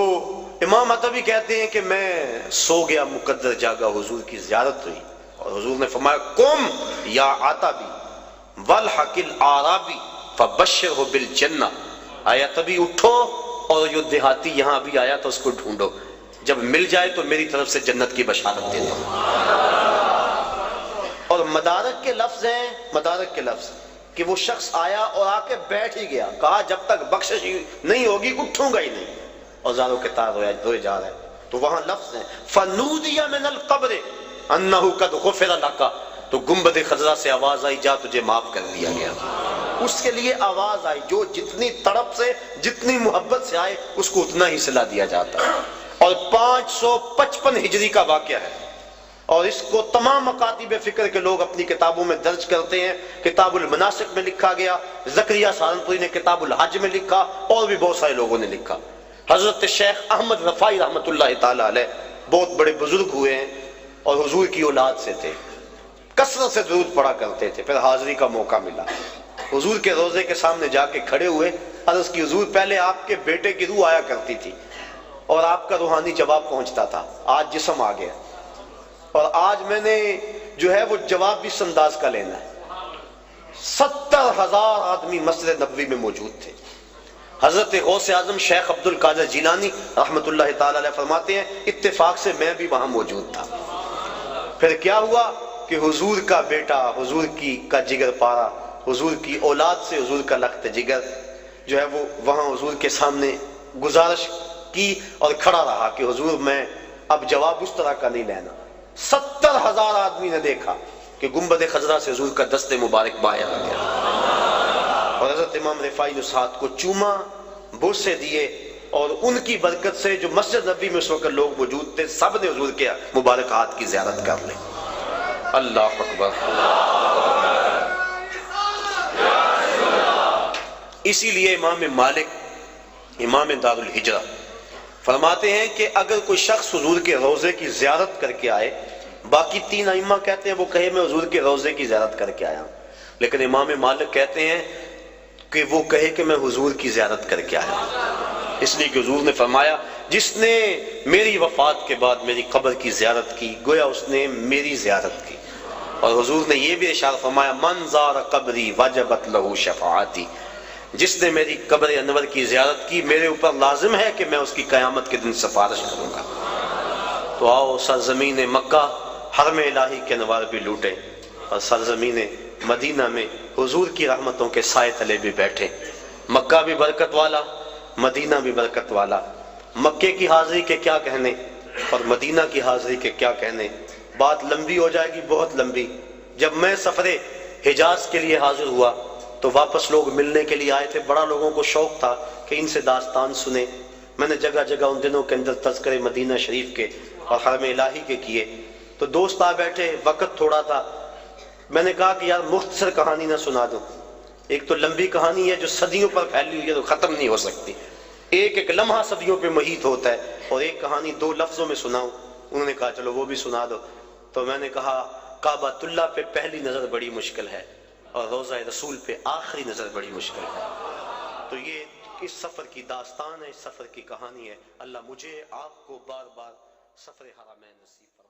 امام عطا بھی کہتے ہیں کہ میں سو گیا مقدر جاگا، حضور کی زیارت ہوئی اور حضور نے فرمایا قم یا عتبی والحق الاعرابی فبشرہ بالجنہ، آیا تبھی اٹھو اور جو دیہاتی یہاں ابھی آیا تو اس کو ڈھونڈو، جب مل جائے تو میری طرف سے جنت کی بشارت دے دو۔ اور مدارک کے لفظ ہیں، مدارک کے لفظ کہ وہ شخص آیا اور آ کے بیٹھ ہی گیا، کہا جب تک بخشش نہیں ہوگی اٹھوں گا ہی نہیں، اور زاروں کے تار روئے جا رہے ہیں۔ تو وہاں لفظ ہیں فنودی من القبر انہ قد غفر لک، تو گنبد خضرا سے آواز آئی جا تجھے معاف کر دیا گیا۔ اس کے لیے آواز آئی، جو جتنی تڑپ سے جتنی محبت سے آئے اس کو اتنا ہی صلہ دیا جاتا ہے۔ اور 555 ہجری کا واقعہ ہے، اور اس کو تمام مکاتب فکر کے لوگ اپنی کتابوں میں درج کرتے ہیں۔ کتاب المناسک میں لکھا گیا، زکریا سہارنپوری نے کتاب الحج میں لکھا، اور بھی بہت سارے لوگوں نے لکھا۔ حضرت شیخ احمد رفاعی رحمۃ اللہ تعالی علیہ بہت بڑے بزرگ ہوئے ہیں اور حضور کی اولاد سے تھے، کثرت سے درود پڑھا کرتے تھے۔ پھر حاضری کا موقع ملا، حضور کے روضے کے سامنے جا کے کھڑے ہوئے، عرض کی حضور پہلے آپ کے بیٹے کی روح آیا کرتی تھی اور آپ کا روحانی جواب پہنچتا تھا، آج جسم آ گیا اور آج میں نے جو ہے وہ جواب بھی اس انداز کا لینا ہے۔ 70,000 آدمی مسجد نبوی میں موجود تھے۔ حضرت غوث اعظم شیخ عبد القادر جیلانی رحمۃ اللہ تعالی علیہ فرماتے ہیں اتفاق سے میں بھی وہاں موجود تھا۔ پھر کیا ہوا کہ حضور کا بیٹا، حضور کا جگر پارا، حضور کی اولاد سے حضور کا لخت جگر جو ہے وہ وہاں حضور کے سامنے گزارش کی اور کھڑا رہا کہ حضور میں اب جواب اس طرح کا نہیں لینا۔ 70,000 آدمی نے دیکھا کہ گنبد خضرا سے حضور کا دست مبارک باہر آ گیا، اور حضرت امام رفاعی اس ہاتھ کو چوما، بوسے دیے، اور ان کی برکت سے جو مسجد نبی میں اس وقت لوگ موجود تھے سب نے حضور کے مبارک ہاتھ کی زیارت کر لی۔ اللہ اکبر۔ اسی لیے امام مالک امام دار الہجرہ فرماتے ہیں کہ اگر کوئی شخص حضور کے روضے کی زیارت کر کے آئے، باقی 3 ائمہ کہتے ہیں وہ کہے میں حضور کے روضے کی زیارت کر کے آیا ہوں، لیکن امام مالک کہتے ہیں کہ وہ کہے کہ میں حضور کی زیارت کر کے آیا ہوں، اس لیے کہ حضور نے فرمایا جس نے میری وفات کے بعد میری قبر کی زیارت کی گویا اس نے میری زیارت کی۔ اور حضور نے یہ بھی ارشاد فرمایا من زار قبری وجبت لہ شفاعتی، جس نے میری قبر انور کی زیارت کی میرے اوپر لازم ہے کہ میں اس کی قیامت کے دن سفارش کروں گا۔ تو آؤ سرزمین مکہ حرم الہی کے انوار بھی لوٹیں اور سرزمین مدینہ میں حضور کی رحمتوں کے سائے تلے بھی بیٹھے۔ مکہ بھی برکت والا، مدینہ بھی برکت والا، مکے کی حاضری کے کیا کہنے اور مدینہ کی حاضری کے کیا کہنے، بات لمبی ہو جائے گی، بہت لمبی۔ جب میں سفر حجاز کے لیے حاضر ہوا تو واپس لوگ ملنے کے لیے آئے تھے، بڑا لوگوں کو شوق تھا کہ ان سے داستان سنیں، میں نے جگہ جگہ ان دنوں کے اندر تذکرے مدینہ شریف کے اور حرم الہی کے کیے، تو دوست آ بیٹھے، وقت تھوڑا تھا، میں نے کہا کہ یار مختصر کہانی نہ سنا دوں، ایک تو لمبی کہانی ہے جو صدیوں پر پھیلی ہوئی ہے، تو ختم نہیں ہو سکتی، ایک ایک لمحہ صدیوں پہ محیط ہوتا ہے، اور ایک کہانی 2 لفظوں میں سناؤں۔ انہوں نے کہا چلو وہ بھی سنا دو، تو میں نے کہا کعبۃ اللہ پہ پہلی نظر بڑی مشکل ہے، اور روضہ رسول پہ آخری نظر بڑی مشکل ہے۔ تو یہ اس سفر کی داستان ہے، اس سفر کی کہانی ہے۔ اللہ مجھے آپ کو بار بار سفر حرمین نصیب فرمائے۔